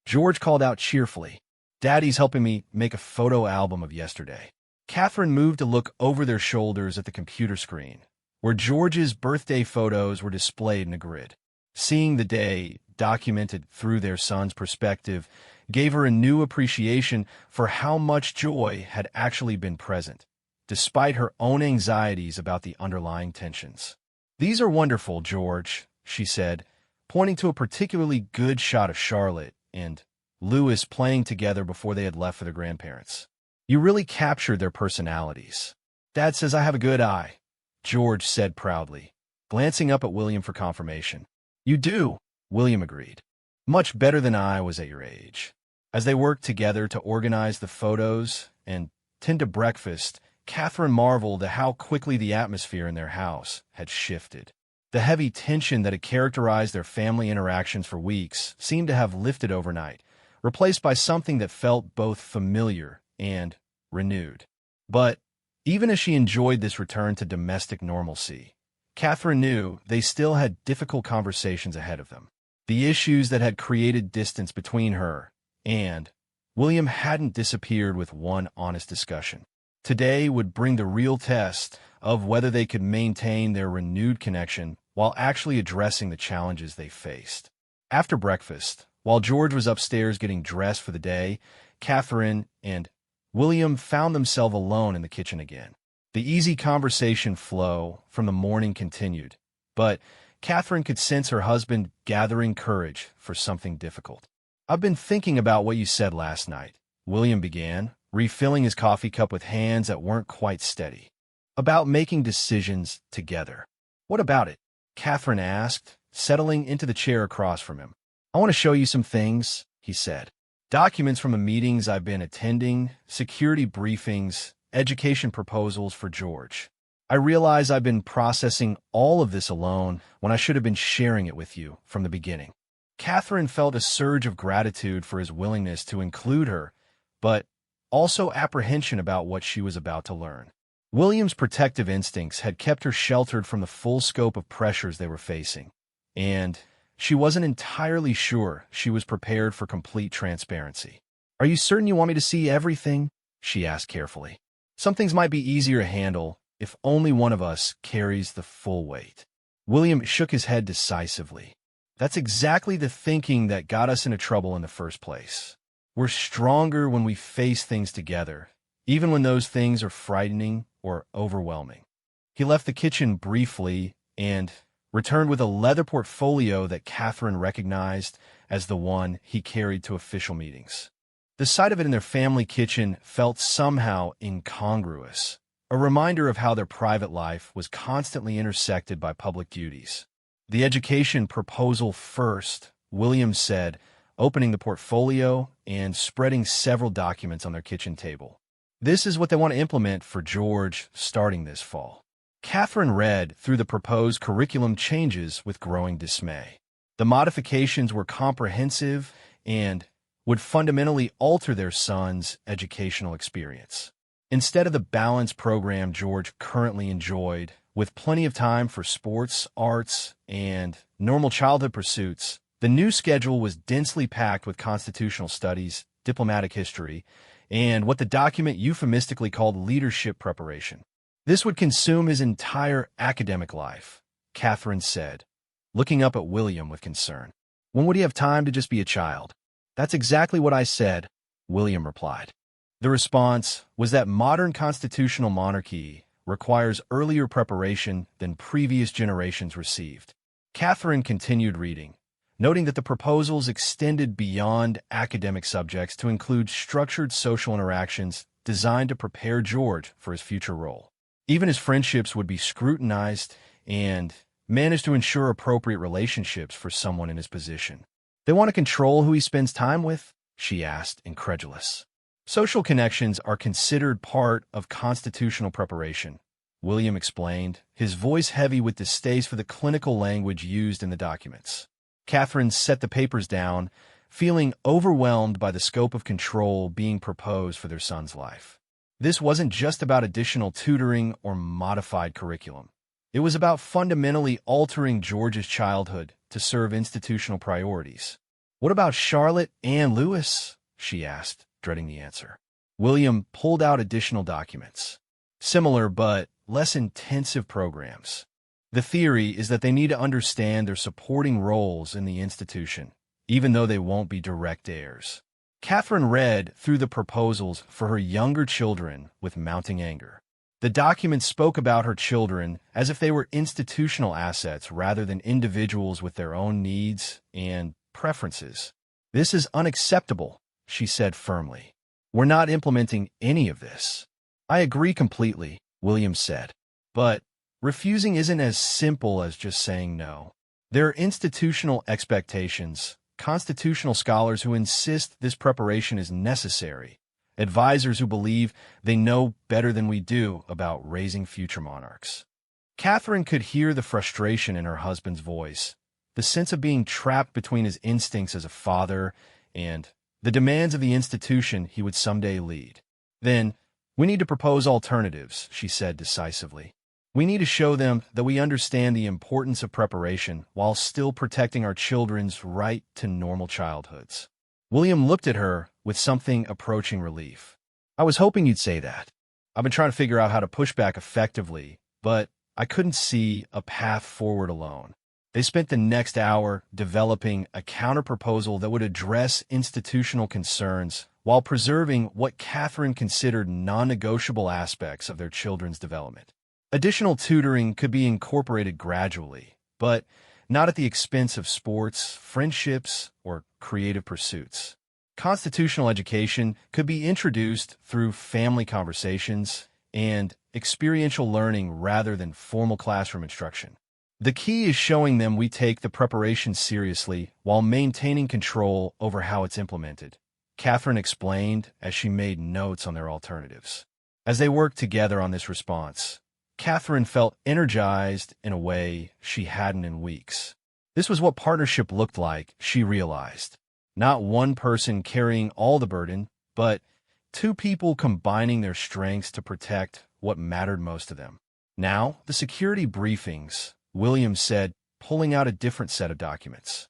George called out cheerfully. "Daddy's helping me make a photo album of yesterday." Catherine moved to look over their shoulders at the computer screen, where George's birthday photos were displayed in a grid. Seeing the day documented through their son's perspective gave her a new appreciation for how much joy had actually been present, despite her own anxieties about the underlying tensions. "These are wonderful, George," she said, pointing to a particularly good shot of Charlotte and Louis playing together before they had left for their grandparents. "You really captured their personalities." "Dad says I have a good eye," George said proudly, glancing up at William for confirmation. "You do," William agreed. "Much better than I was at your age." As they worked together to organize the photos and tend to breakfast, Catherine marveled at how quickly the atmosphere in their house had shifted. The heavy tension that had characterized their family interactions for weeks seemed to have lifted overnight, replaced by something that felt both familiar and renewed. But even as she enjoyed this return to domestic normalcy, Catherine knew they still had difficult conversations ahead of them. The issues that had created distance between her and William hadn't disappeared with one honest discussion. Today would bring the real test of whether they could maintain their renewed connection while actually addressing the challenges they faced. After breakfast, while George was upstairs getting dressed for the day, Catherine and William found themselves alone in the kitchen again. The easy conversation flow from the morning continued, but Catherine could sense her husband gathering courage for something difficult. "I've been thinking about what you said last night," William began, refilling his coffee cup with hands that weren't quite steady. "About making decisions together." "What about it?" Catherine asked, settling into the chair across from him. "I want to show you some things," he said. "Documents from the meetings I've been attending, security briefings, education proposals for George. I realize I've been processing all of this alone when I should have been sharing it with you from the beginning." Catherine felt a surge of gratitude for his willingness to include her, but also apprehension about what she was about to learn. William's protective instincts had kept her sheltered from the full scope of pressures they were facing, and she wasn't entirely sure she was prepared for complete transparency. "Are you certain you want me to see everything?" she asked carefully. "Some things might be easier to handle if only one of us carries the full weight." William shook his head decisively. "That's exactly the thinking that got us into trouble in the first place. We're stronger when we face things together, even when those things are frightening or overwhelming." He left the kitchen briefly and returned with a leather portfolio that Catherine recognized as the one he carried to official meetings. The sight of it in their family kitchen felt somehow incongruous, a reminder of how their private life was constantly intersected by public duties. "The education proposal first," William said, opening the portfolio and spreading several documents on their kitchen table. "This is what they want to implement for George starting this fall." Catherine read through the proposed curriculum changes with growing dismay. The modifications were comprehensive and would fundamentally alter their son's educational experience. Instead of the balanced program George currently enjoyed, with plenty of time for sports, arts, and normal childhood pursuits, the new schedule was densely packed with constitutional studies, diplomatic history, and what the document euphemistically called leadership preparation. "This would consume his entire academic life," Catherine said, looking up at William with concern. "When would he have time to just be a child?" "That's exactly what I said," William replied. The response was that modern constitutional monarchy requires earlier preparation than previous generations received. Catherine continued reading, noting that the proposals extended beyond academic subjects to include structured social interactions designed to prepare George for his future role. Even his friendships would be scrutinized and managed to ensure appropriate relationships for someone in his position. "They want to control who he spends time with?" she asked, incredulous. "Social connections are considered part of constitutional preparation," William explained, his voice heavy with distaste for the clinical language used in the documents. Catherine set the papers down, feeling overwhelmed by the scope of control being proposed for their son's life. This wasn't just about additional tutoring or modified curriculum. It was about fundamentally altering George's childhood to serve institutional priorities. "What about Charlotte and Lewis?" she asked, dreading the answer. William pulled out additional documents. "Similar but less intensive programs. The theory is that they need to understand their supporting roles in the institution, even though they won't be direct heirs." Catherine read through the proposals for her younger children with mounting anger. The documents spoke about her children as if they were institutional assets rather than individuals with their own needs and preferences. "This is unacceptable," she said firmly. "We're not implementing any of this." "I agree completely," William said. "But refusing isn't as simple as just saying no. There are institutional expectations, constitutional scholars who insist this preparation is necessary, advisors who believe they know better than we do about raising future monarchs." Catherine could hear the frustration in her husband's voice, the sense of being trapped between his instincts as a father and the demands of the institution he would someday lead. "Then, we need to propose alternatives," she said decisively. "We need to show them that we understand the importance of preparation while still protecting our children's right to normal childhoods." William looked at her with something approaching relief. "I was hoping you'd say that. I've been trying to figure out how to push back effectively, but I couldn't see a path forward alone." They spent the next hour developing a counterproposal that would address institutional concerns while preserving what Catherine considered non-negotiable aspects of their children's development. Additional tutoring could be incorporated gradually, but not at the expense of sports, friendships, or creative pursuits. Constitutional education could be introduced through family conversations and experiential learning rather than formal classroom instruction. The key is showing them we take the preparation seriously while maintaining control over how it's implemented, Catherine explained as she made notes on their alternatives. As they worked together on this response, Catherine felt energized in a way she hadn't in weeks. This was what partnership looked like, she realized. Not one person carrying all the burden, but two people combining their strengths to protect what mattered most to them. Now, the security briefings, William said, pulling out a different set of documents.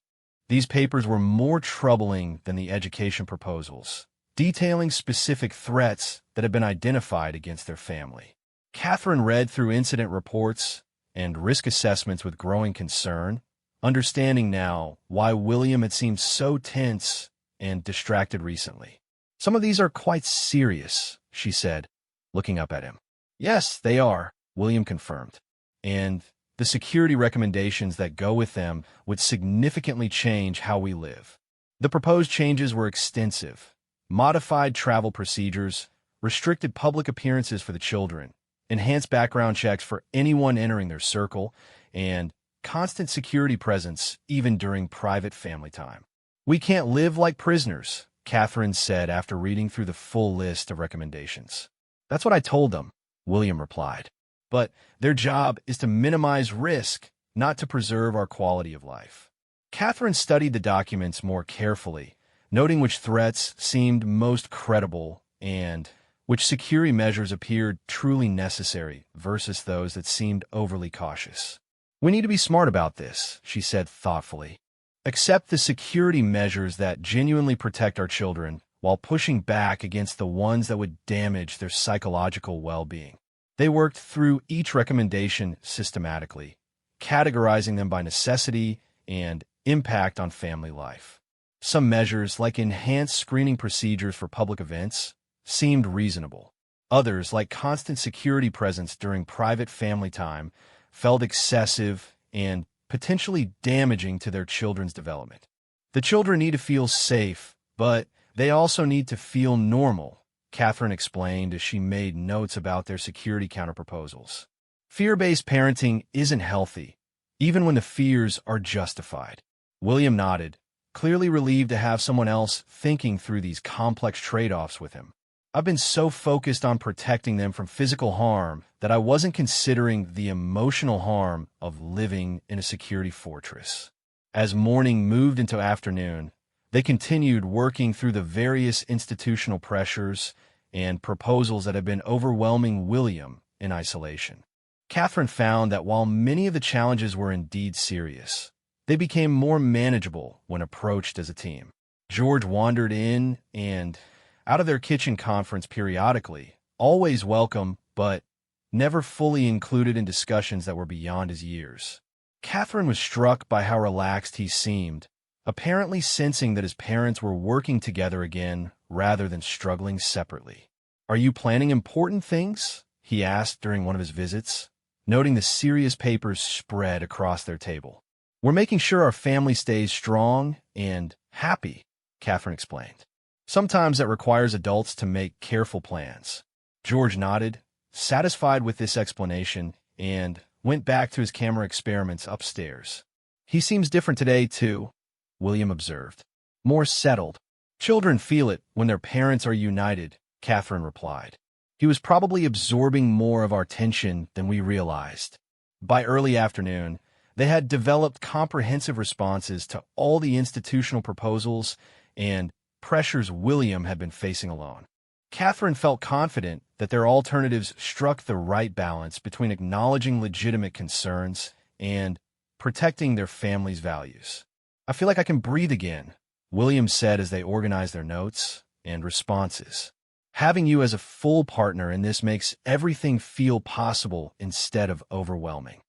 These papers were more troubling than the education proposals, detailing specific threats that had been identified against their family. Catherine read through incident reports and risk assessments with growing concern, understanding now why William had seemed so tense and distracted recently. Some of these are quite serious, she said, looking up at him. Yes, they are, William confirmed. And the security recommendations that go with them would significantly change how we live. The proposed changes were extensive. Modified travel procedures, restricted public appearances for the children, enhanced background checks for anyone entering their circle, and constant security presence even during private family time. We can't live like prisoners, Catherine said after reading through the full list of recommendations. That's what I told them, William replied. But their job is to minimize risk, not to preserve our quality of life. Catherine studied the documents more carefully, noting which threats seemed most credible and which security measures appeared truly necessary versus those that seemed overly cautious. We need to be smart about this, she said thoughtfully. Accept the security measures that genuinely protect our children while pushing back against the ones that would damage their psychological well-being. They worked through each recommendation systematically, categorizing them by necessity and impact on family life. Some measures, like enhanced screening procedures for public events, seemed reasonable. Others, like constant security presence during private family time, felt excessive and potentially damaging to their children's development. The children need to feel safe, but they also need to feel normal, Catherine explained as she made notes about their security counterproposals. Fear-based parenting isn't healthy, even when the fears are justified. William nodded, clearly relieved to have someone else thinking through these complex trade-offs with him. I've been so focused on protecting them from physical harm that I wasn't considering the emotional harm of living in a security fortress. As morning moved into afternoon, they continued working through the various institutional pressures and proposals that had been overwhelming William in isolation. Catherine found that while many of the challenges were indeed serious, they became more manageable when approached as a team. George wandered in and out of their kitchen conference periodically, always welcome, but never fully included in discussions that were beyond his years. Catherine was struck by how relaxed he seemed, apparently sensing that his parents were working together again rather than struggling separately. Are you planning important things? He asked during one of his visits, noting the serious papers spread across their table. We're making sure our family stays strong and happy, Catherine explained. Sometimes that requires adults to make careful plans. George nodded, satisfied with this explanation, and went back to his camera experiments upstairs. He seems different today, too, William observed. More settled. Children feel it when their parents are united, Catherine replied. He was probably absorbing more of our tension than we realized. By early afternoon, they had developed comprehensive responses to all the institutional proposals and pressures William had been facing alone. Catherine felt confident that their alternatives struck the right balance between acknowledging legitimate concerns and protecting their family's values. I feel like I can breathe again, William said as they organized their notes and responses. Having you as a full partner in this makes everything feel possible instead of overwhelming.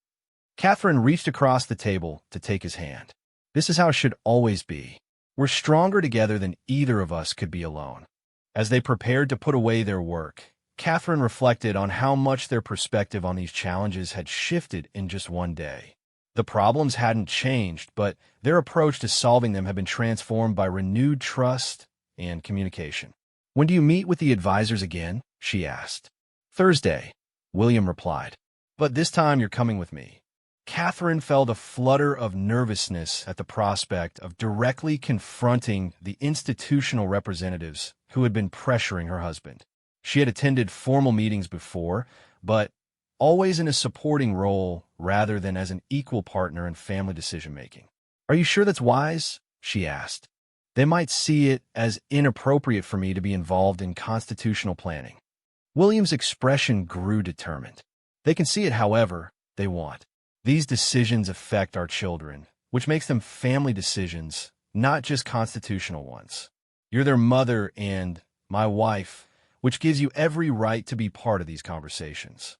Catherine reached across the table to take his hand. This is how it should always be. We're stronger together than either of us could be alone. As they prepared to put away their work, Catherine reflected on how much their perspective on these challenges had shifted in just one day. The problems hadn't changed, but their approach to solving them had been transformed by renewed trust and communication. When do you meet with the advisors again? She asked. Thursday, William replied. But this time you're coming with me. Catherine felt a flutter of nervousness at the prospect of directly confronting the institutional representatives who had been pressuring her husband. She had attended formal meetings before, but always in a supporting role rather than as an equal partner in family decision-making. "Are you sure that's wise?" she asked. "They might see it as inappropriate for me to be involved in constitutional planning." William's expression grew determined. "They can see it however they want. These decisions affect our children, which makes them family decisions, not just constitutional ones. You're their mother and my wife, which gives you every right to be part of these conversations."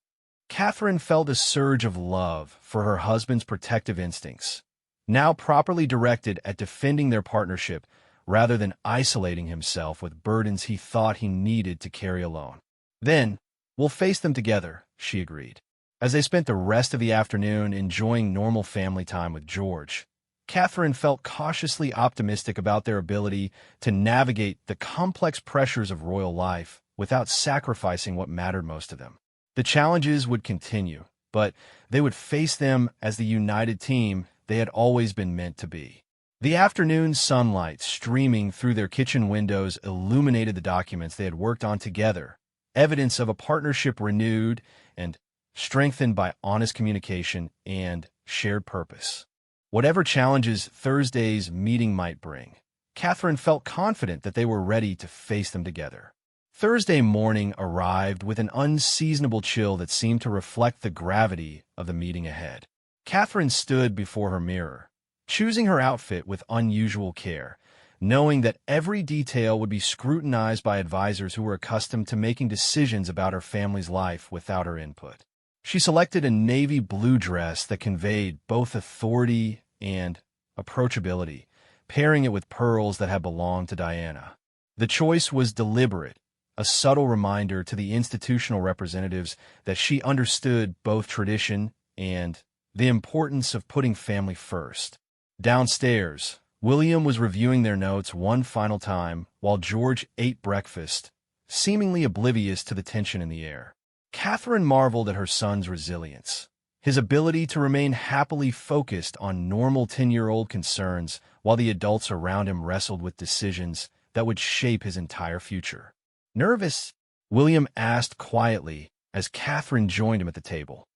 Catherine felt a surge of love for her husband's protective instincts, now properly directed at defending their partnership rather than isolating himself with burdens he thought he needed to carry alone. "Then, we'll face them together," she agreed. As they spent the rest of the afternoon enjoying normal family time with George, Catherine felt cautiously optimistic about their ability to navigate the complex pressures of royal life without sacrificing what mattered most to them. The challenges would continue, but they would face them as the united team they had always been meant to be. The afternoon sunlight streaming through their kitchen windows illuminated the documents they had worked on together, evidence of a partnership renewed and strengthened by honest communication and shared purpose. Whatever challenges Thursday's meeting might bring, Catherine felt confident that they were ready to face them together. Thursday morning arrived with an unseasonable chill that seemed to reflect the gravity of the meeting ahead. Catherine stood before her mirror, choosing her outfit with unusual care, knowing that every detail would be scrutinized by advisors who were accustomed to making decisions about her family's life without her input. She selected a navy blue dress that conveyed both authority and approachability, pairing it with pearls that had belonged to Diana. The choice was deliberate, a subtle reminder to the institutional representatives that she understood both tradition and the importance of putting family first. Downstairs, William was reviewing their notes one final time while George ate breakfast, seemingly oblivious to the tension in the air. Catherine marveled at her son's resilience, his ability to remain happily focused on normal 10-year-old concerns while the adults around him wrestled with decisions that would shape his entire future. "Nervous?" William asked quietly as Catherine joined him at the table.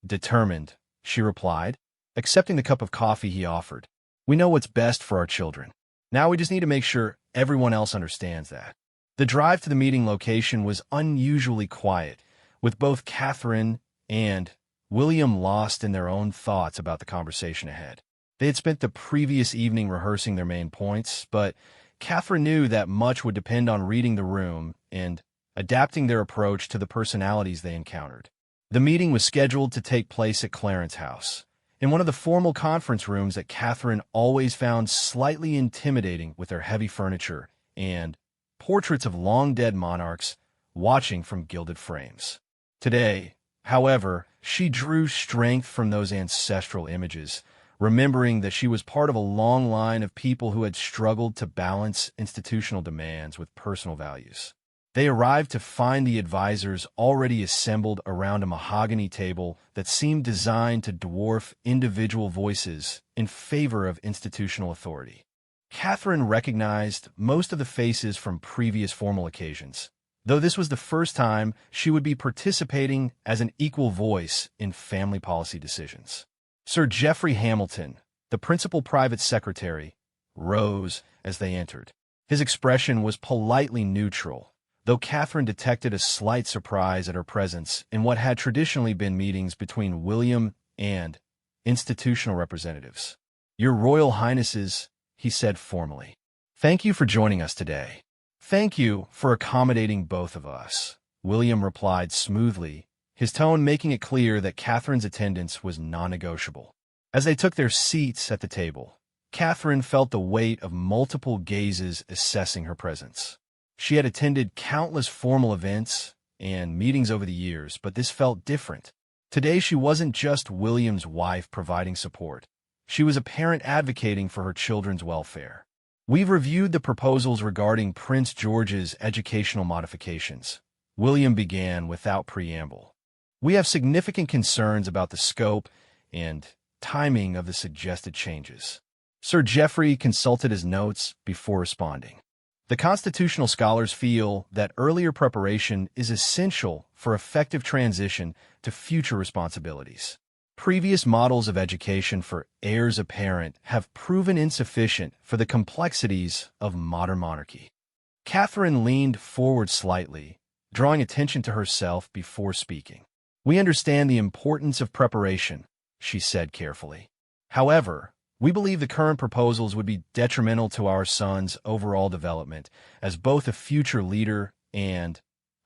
"Determined," she replied, accepting the cup of coffee he offered. "We know what's best for our children. Now we just need to make sure everyone else understands that." The drive to the meeting location was unusually quiet, with both Catherine and William lost in their own thoughts about the conversation ahead. They had spent the previous evening rehearsing their main points, but Catherine knew that much would depend on reading the room and adapting their approach to the personalities they encountered. The meeting was scheduled to take place at Clarence House, in one of the formal conference rooms that Catherine always found slightly intimidating with their heavy furniture and portraits of long-dead monarchs watching from gilded frames. Today, however, she drew strength from those ancestral images, remembering that she was part of a long line of people who had struggled to balance institutional demands with personal values. They arrived to find the advisors already assembled around a mahogany table that seemed designed to dwarf individual voices in favor of institutional authority. Catherine recognized most of the faces from previous formal occasions, though this was the first time she would be participating as an equal voice in family policy decisions. Sir Geoffrey Hamilton, the principal private secretary, rose as they entered. His expression was politely neutral, though Catherine detected a slight surprise at her presence in what had traditionally been meetings between William and institutional representatives. "Your Royal Highnesses," he said formally, "thank you for joining us today." "Thank you for accommodating both of us," William replied smoothly, his tone making it clear that Catherine's attendance was non-negotiable. As they took their seats at the table, Catherine felt the weight of multiple gazes assessing her presence. She had attended countless formal events and meetings over the years, but this felt different. Today she wasn't just William's wife providing support. She was a parent advocating for her children's welfare. "We've reviewed the proposals regarding Prince George's educational modifications," William began without preamble. "We have significant concerns about the scope and timing of the suggested changes. Sir Geoffrey consulted his notes before responding. The constitutional scholars feel that earlier preparation is essential for effective transition to future responsibilities. Previous models of education for heirs apparent have proven insufficient for the complexities of modern monarchy. Catherine leaned forward slightly, drawing attention to herself before speaking. "We understand the importance of preparation," she said carefully. "However, we believe the current proposals would be detrimental to our son's overall development as both a future leader and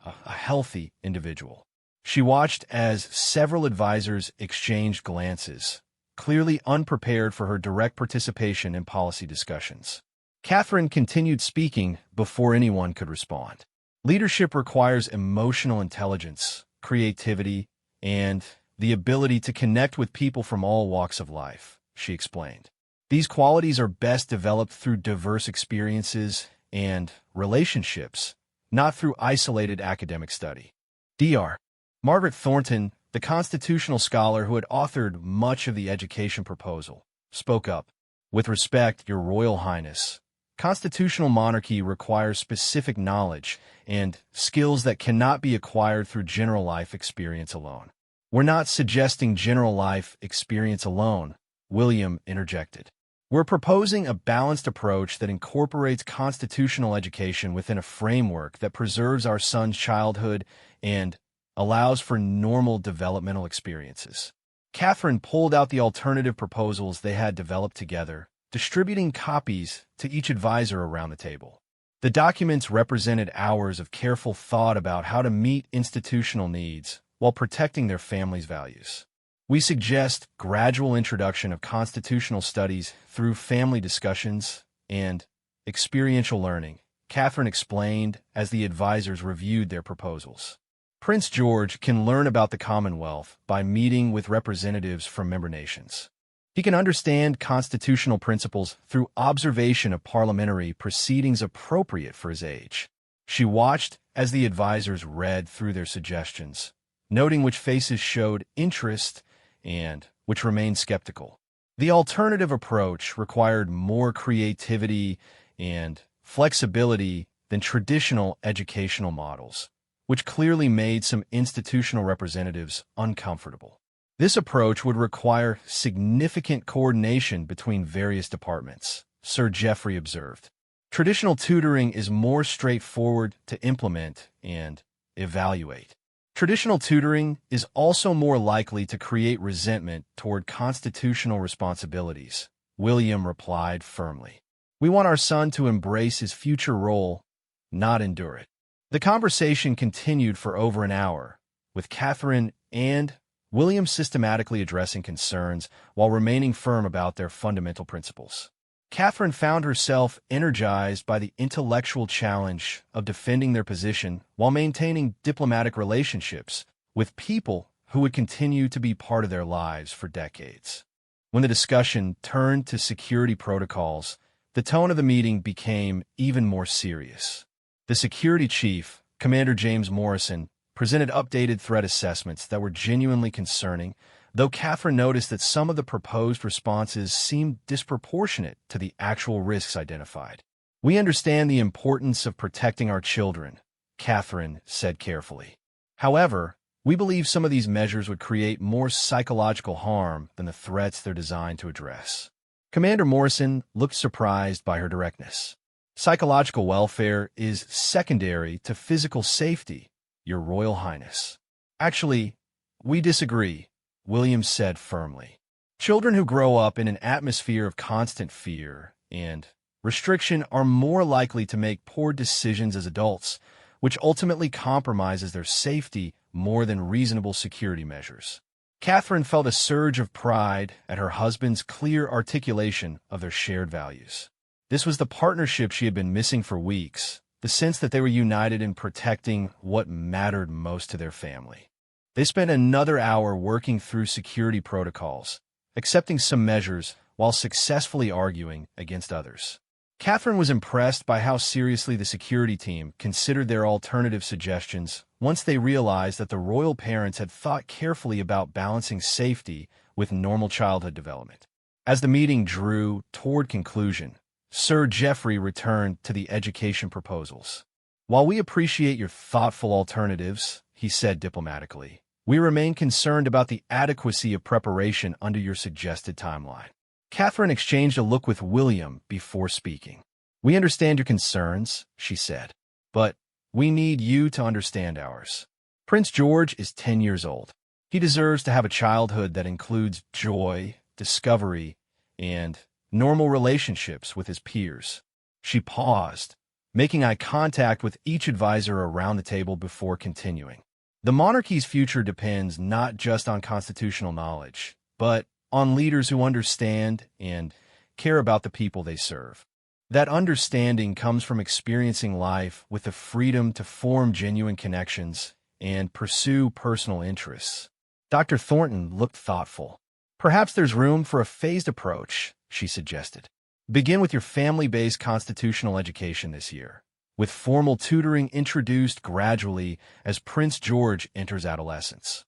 a healthy individual." She watched as several advisors exchanged glances, clearly unprepared for her direct participation in policy discussions. Catherine continued speaking before anyone could respond. "Leadership requires emotional intelligence, creativity, and the ability to connect with people from all walks of life," she explained. "These qualities are best developed through diverse experiences and relationships, not through isolated academic study." Dr. Margaret Thornton, the constitutional scholar who had authored much of the education proposal, spoke up. "With respect, Your Royal Highness, constitutional monarchy requires specific knowledge and skills that cannot be acquired through general life experience alone." "We're not suggesting general life experience alone," William interjected. "We're proposing a balanced approach that incorporates constitutional education within a framework that preserves our son's childhood and allows for normal developmental experiences." Catherine pulled out the alternative proposals they had developed together, distributing copies to each advisor around the table. The documents represented hours of careful thought about how to meet institutional needs while protecting their family's values. "We suggest gradual introduction of constitutional studies through family discussions and experiential learning," Catherine explained as the advisors reviewed their proposals. "Prince George can learn about the Commonwealth by meeting with representatives from member nations. He can understand constitutional principles through observation of parliamentary proceedings appropriate for his age." She watched as the advisors read through their suggestions, noting which faces showed interest and which remained skeptical. The alternative approach required more creativity and flexibility than traditional educational models, which clearly made some institutional representatives uncomfortable. This approach would require significant coordination between various departments, Sir Geoffrey observed. "Traditional tutoring is more straightforward to implement and evaluate. Traditional tutoring is also more likely to create resentment toward constitutional responsibilities," William replied firmly. "We want our son to embrace his future role, not endure it." The conversation continued for over an hour, with Catherine and William systematically addressing concerns while remaining firm about their fundamental principles. Catherine found herself energized by the intellectual challenge of defending their position while maintaining diplomatic relationships with people who would continue to be part of their lives for decades. When the discussion turned to security protocols, the tone of the meeting became even more serious. The security chief, Commander James Morrison, presented updated threat assessments that were genuinely concerning, though Catherine noticed that some of the proposed responses seemed disproportionate to the actual risks identified. "We understand the importance of protecting our children," Catherine said carefully. "However, we believe some of these measures would create more psychological harm than the threats they're designed to address." Commander Morrison looked surprised by her directness. "Psychological welfare is secondary to physical safety, Your Royal Highness." "Actually, we disagree," William said firmly. "Children who grow up in an atmosphere of constant fear and restriction are more likely to make poor decisions as adults, which ultimately compromises their safety more than reasonable security measures." Catherine felt a surge of pride at her husband's clear articulation of their shared values. This was the partnership she had been missing for weeks, the sense that they were united in protecting what mattered most to their family. They spent another hour working through security protocols, accepting some measures while successfully arguing against others. Catherine was impressed by how seriously the security team considered their alternative suggestions once they realized that the royal parents had thought carefully about balancing safety with normal childhood development. As the meeting drew toward conclusion, Sir Geoffrey returned to the education proposals. "While we appreciate your thoughtful alternatives," he said diplomatically, "we remain concerned about the adequacy of preparation under your suggested timeline." Catherine exchanged a look with William before speaking. "We understand your concerns," she said, "but we need you to understand ours. Prince George is 10 years old. He deserves to have a childhood that includes joy, discovery, and normal relationships with his peers." She paused, making eye contact with each advisor around the table before continuing. "The monarchy's future depends not just on constitutional knowledge, but on leaders who understand and care about the people they serve. That understanding comes from experiencing life with the freedom to form genuine connections and pursue personal interests." Dr. Thornton looked thoughtful. "Perhaps there's room for a phased approach," she suggested. "Begin with your family-based constitutional education this year, with formal tutoring introduced gradually as Prince George enters adolescence."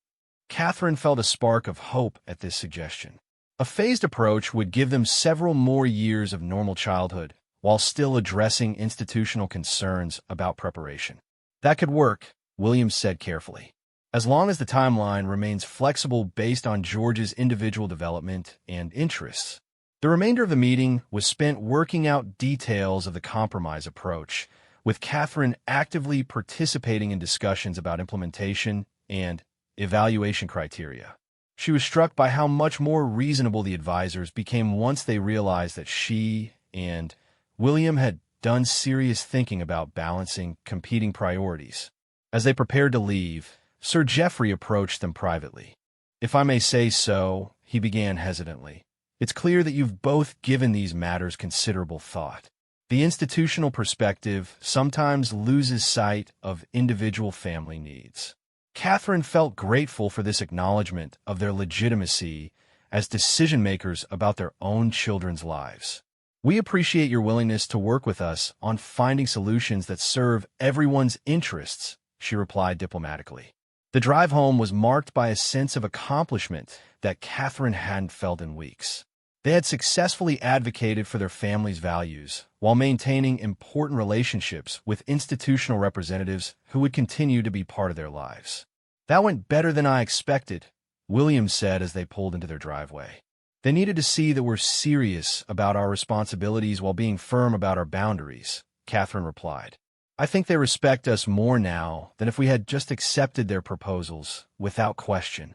Catherine felt a spark of hope at this suggestion. A phased approach would give them several more years of normal childhood, while still addressing institutional concerns about preparation. "That could work," Williams said carefully, "as long as the timeline remains flexible based on George's individual development and interests." The remainder of the meeting was spent working out details of the compromise approach, with Catherine actively participating in discussions about implementation and evaluation criteria. She was struck by how much more reasonable the advisors became once they realized that she and William had done serious thinking about balancing competing priorities. As they prepared to leave, Sir Geoffrey approached them privately. "If I may say so," he began hesitantly, "it's clear that you've both given these matters considerable thought. The institutional perspective sometimes loses sight of individual family needs." Catherine felt grateful for this acknowledgement of their legitimacy as decision-makers about their own children's lives. "We appreciate your willingness to work with us on finding solutions that serve everyone's interests," she replied diplomatically. The drive home was marked by a sense of accomplishment that Catherine hadn't felt in weeks. They had successfully advocated for their family's values while maintaining important relationships with institutional representatives who would continue to be part of their lives. "That went better than I expected," Williams said as they pulled into their driveway. "They needed to see that we're serious about our responsibilities while being firm about our boundaries," Catherine replied. "I think they respect us more now than if we had just accepted their proposals without question."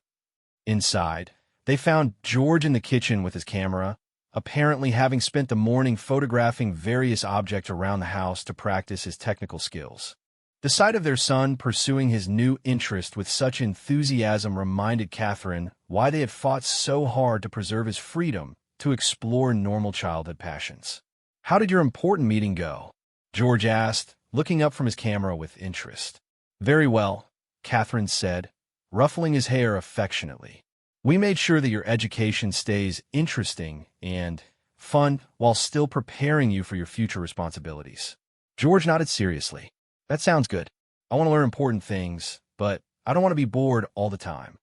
Inside, they found George in the kitchen with his camera, apparently having spent the morning photographing various objects around the house to practice his technical skills. The sight of their son pursuing his new interest with such enthusiasm reminded Catherine why they had fought so hard to preserve his freedom to explore normal childhood passions. "How did your important meeting go?" George asked, looking up from his camera with interest. "Very well," Catherine said, ruffling his hair affectionately. "We made sure that your education stays interesting and fun while still preparing you for your future responsibilities." George nodded seriously. "That sounds good. I want to learn important things, but I don't want to be bored all the time."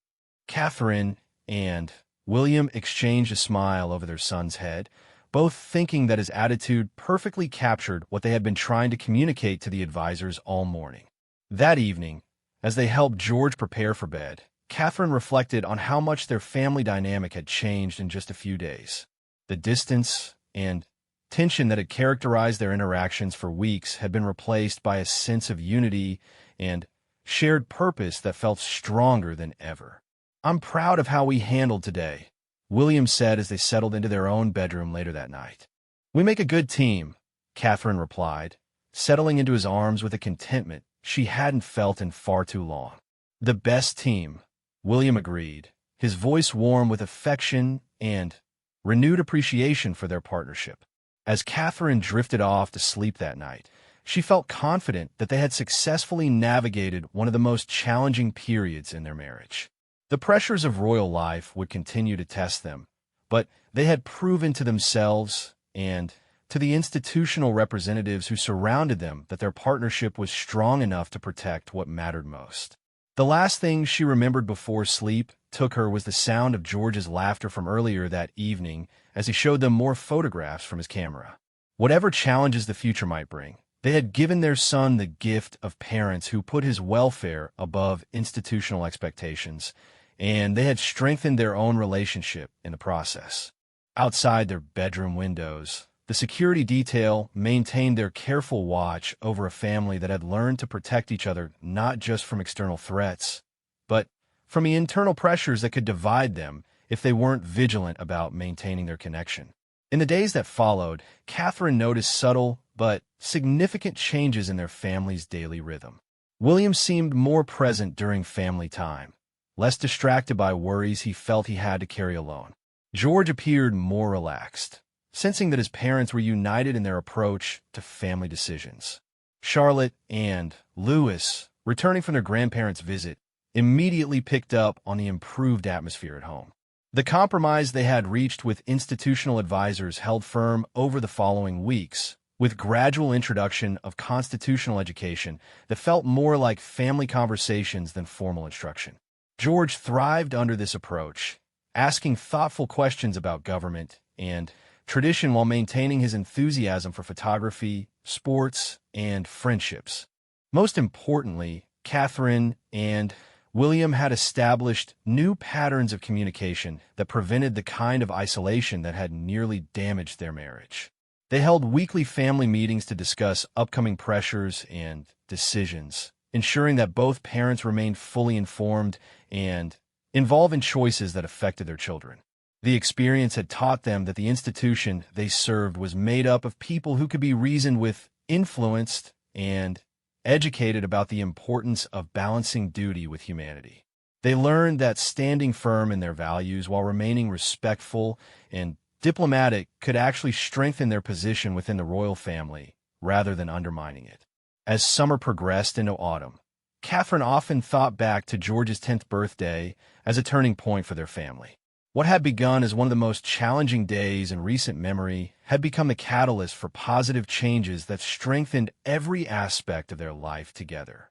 Catherine and William exchanged a smile over their son's head, both thinking that his attitude perfectly captured what they had been trying to communicate to the advisors all morning. That evening, as they helped George prepare for bed, Catherine reflected on how much their family dynamic had changed in just a few days. The distance and tension that had characterized their interactions for weeks had been replaced by a sense of unity and shared purpose that felt stronger than ever. "I'm proud of how we handled today," William said as they settled into their own bedroom later that night. "We make a good team," Catherine replied, settling into his arms with a contentment she hadn't felt in far too long. "The best team," William agreed, his voice warm with affection and renewed appreciation for their partnership. As Catherine drifted off to sleep that night, she felt confident that they had successfully navigated one of the most challenging periods in their marriage. The pressures of royal life would continue to test them, but they had proven to themselves and to the institutional representatives who surrounded them that their partnership was strong enough to protect what mattered most. The last thing she remembered before sleep took her was the sound of George's laughter from earlier that evening as he showed them more photographs from his camera. Whatever challenges the future might bring, they had given their son the gift of parents who put his welfare above institutional expectations, and they had strengthened their own relationship in the process. Outside their bedroom windows, the security detail maintained their careful watch over a family that had learned to protect each other not just from external threats, but from the internal pressures that could divide them if they weren't vigilant about maintaining their connection. In the days that followed, Catherine noticed subtle but significant changes in their family's daily rhythm. William seemed more present during family time, less distracted by worries he felt he had to carry alone. George appeared more relaxed, sensing that his parents were united in their approach to family decisions. Charlotte and Louis, returning from their grandparents' visit, immediately picked up on the improved atmosphere at home. The compromise they had reached with institutional advisors held firm over the following weeks, with gradual introduction of constitutional education that felt more like family conversations than formal instruction. George thrived under this approach, asking thoughtful questions about government and tradition while maintaining his enthusiasm for photography, sports, and friendships. Most importantly, Catherine and William had established new patterns of communication that prevented the kind of isolation that had nearly damaged their marriage. They held weekly family meetings to discuss upcoming pressures and decisions, ensuring that both parents remained fully informed and involved in choices that affected their children. The experience had taught them that the institution they served was made up of people who could be reasoned with, influenced, and educated about the importance of balancing duty with humanity. They learned that standing firm in their values while remaining respectful and diplomatic could actually strengthen their position within the royal family rather than undermining it. As summer progressed into autumn, Catherine often thought back to George's 10th birthday as a turning point for their family. What had begun as one of the most challenging days in recent memory had become the catalyst for positive changes that strengthened every aspect of their life together.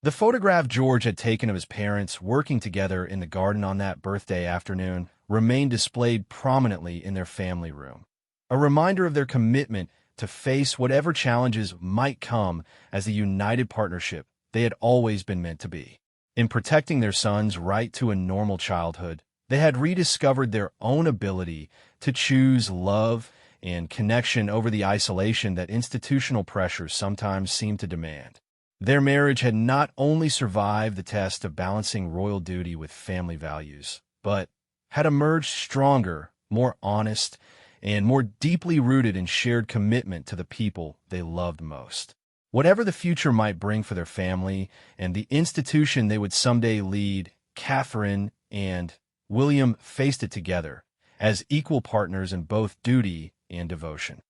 The photograph George had taken of his parents working together in the garden on that birthday afternoon remained displayed prominently in their family room, a reminder of their commitment to face whatever challenges might come as the united partnership they had always been meant to be. In protecting their son's right to a normal childhood, they had rediscovered their own ability to choose love and connection over the isolation that institutional pressures sometimes seem to demand. Their marriage had not only survived the test of balancing royal duty with family values, but had emerged stronger, more honest, and more deeply rooted in shared commitment to the people they loved most. Whatever the future might bring for their family and the institution they would someday lead, Catherine and William faced it together as equal partners in both duty and devotion.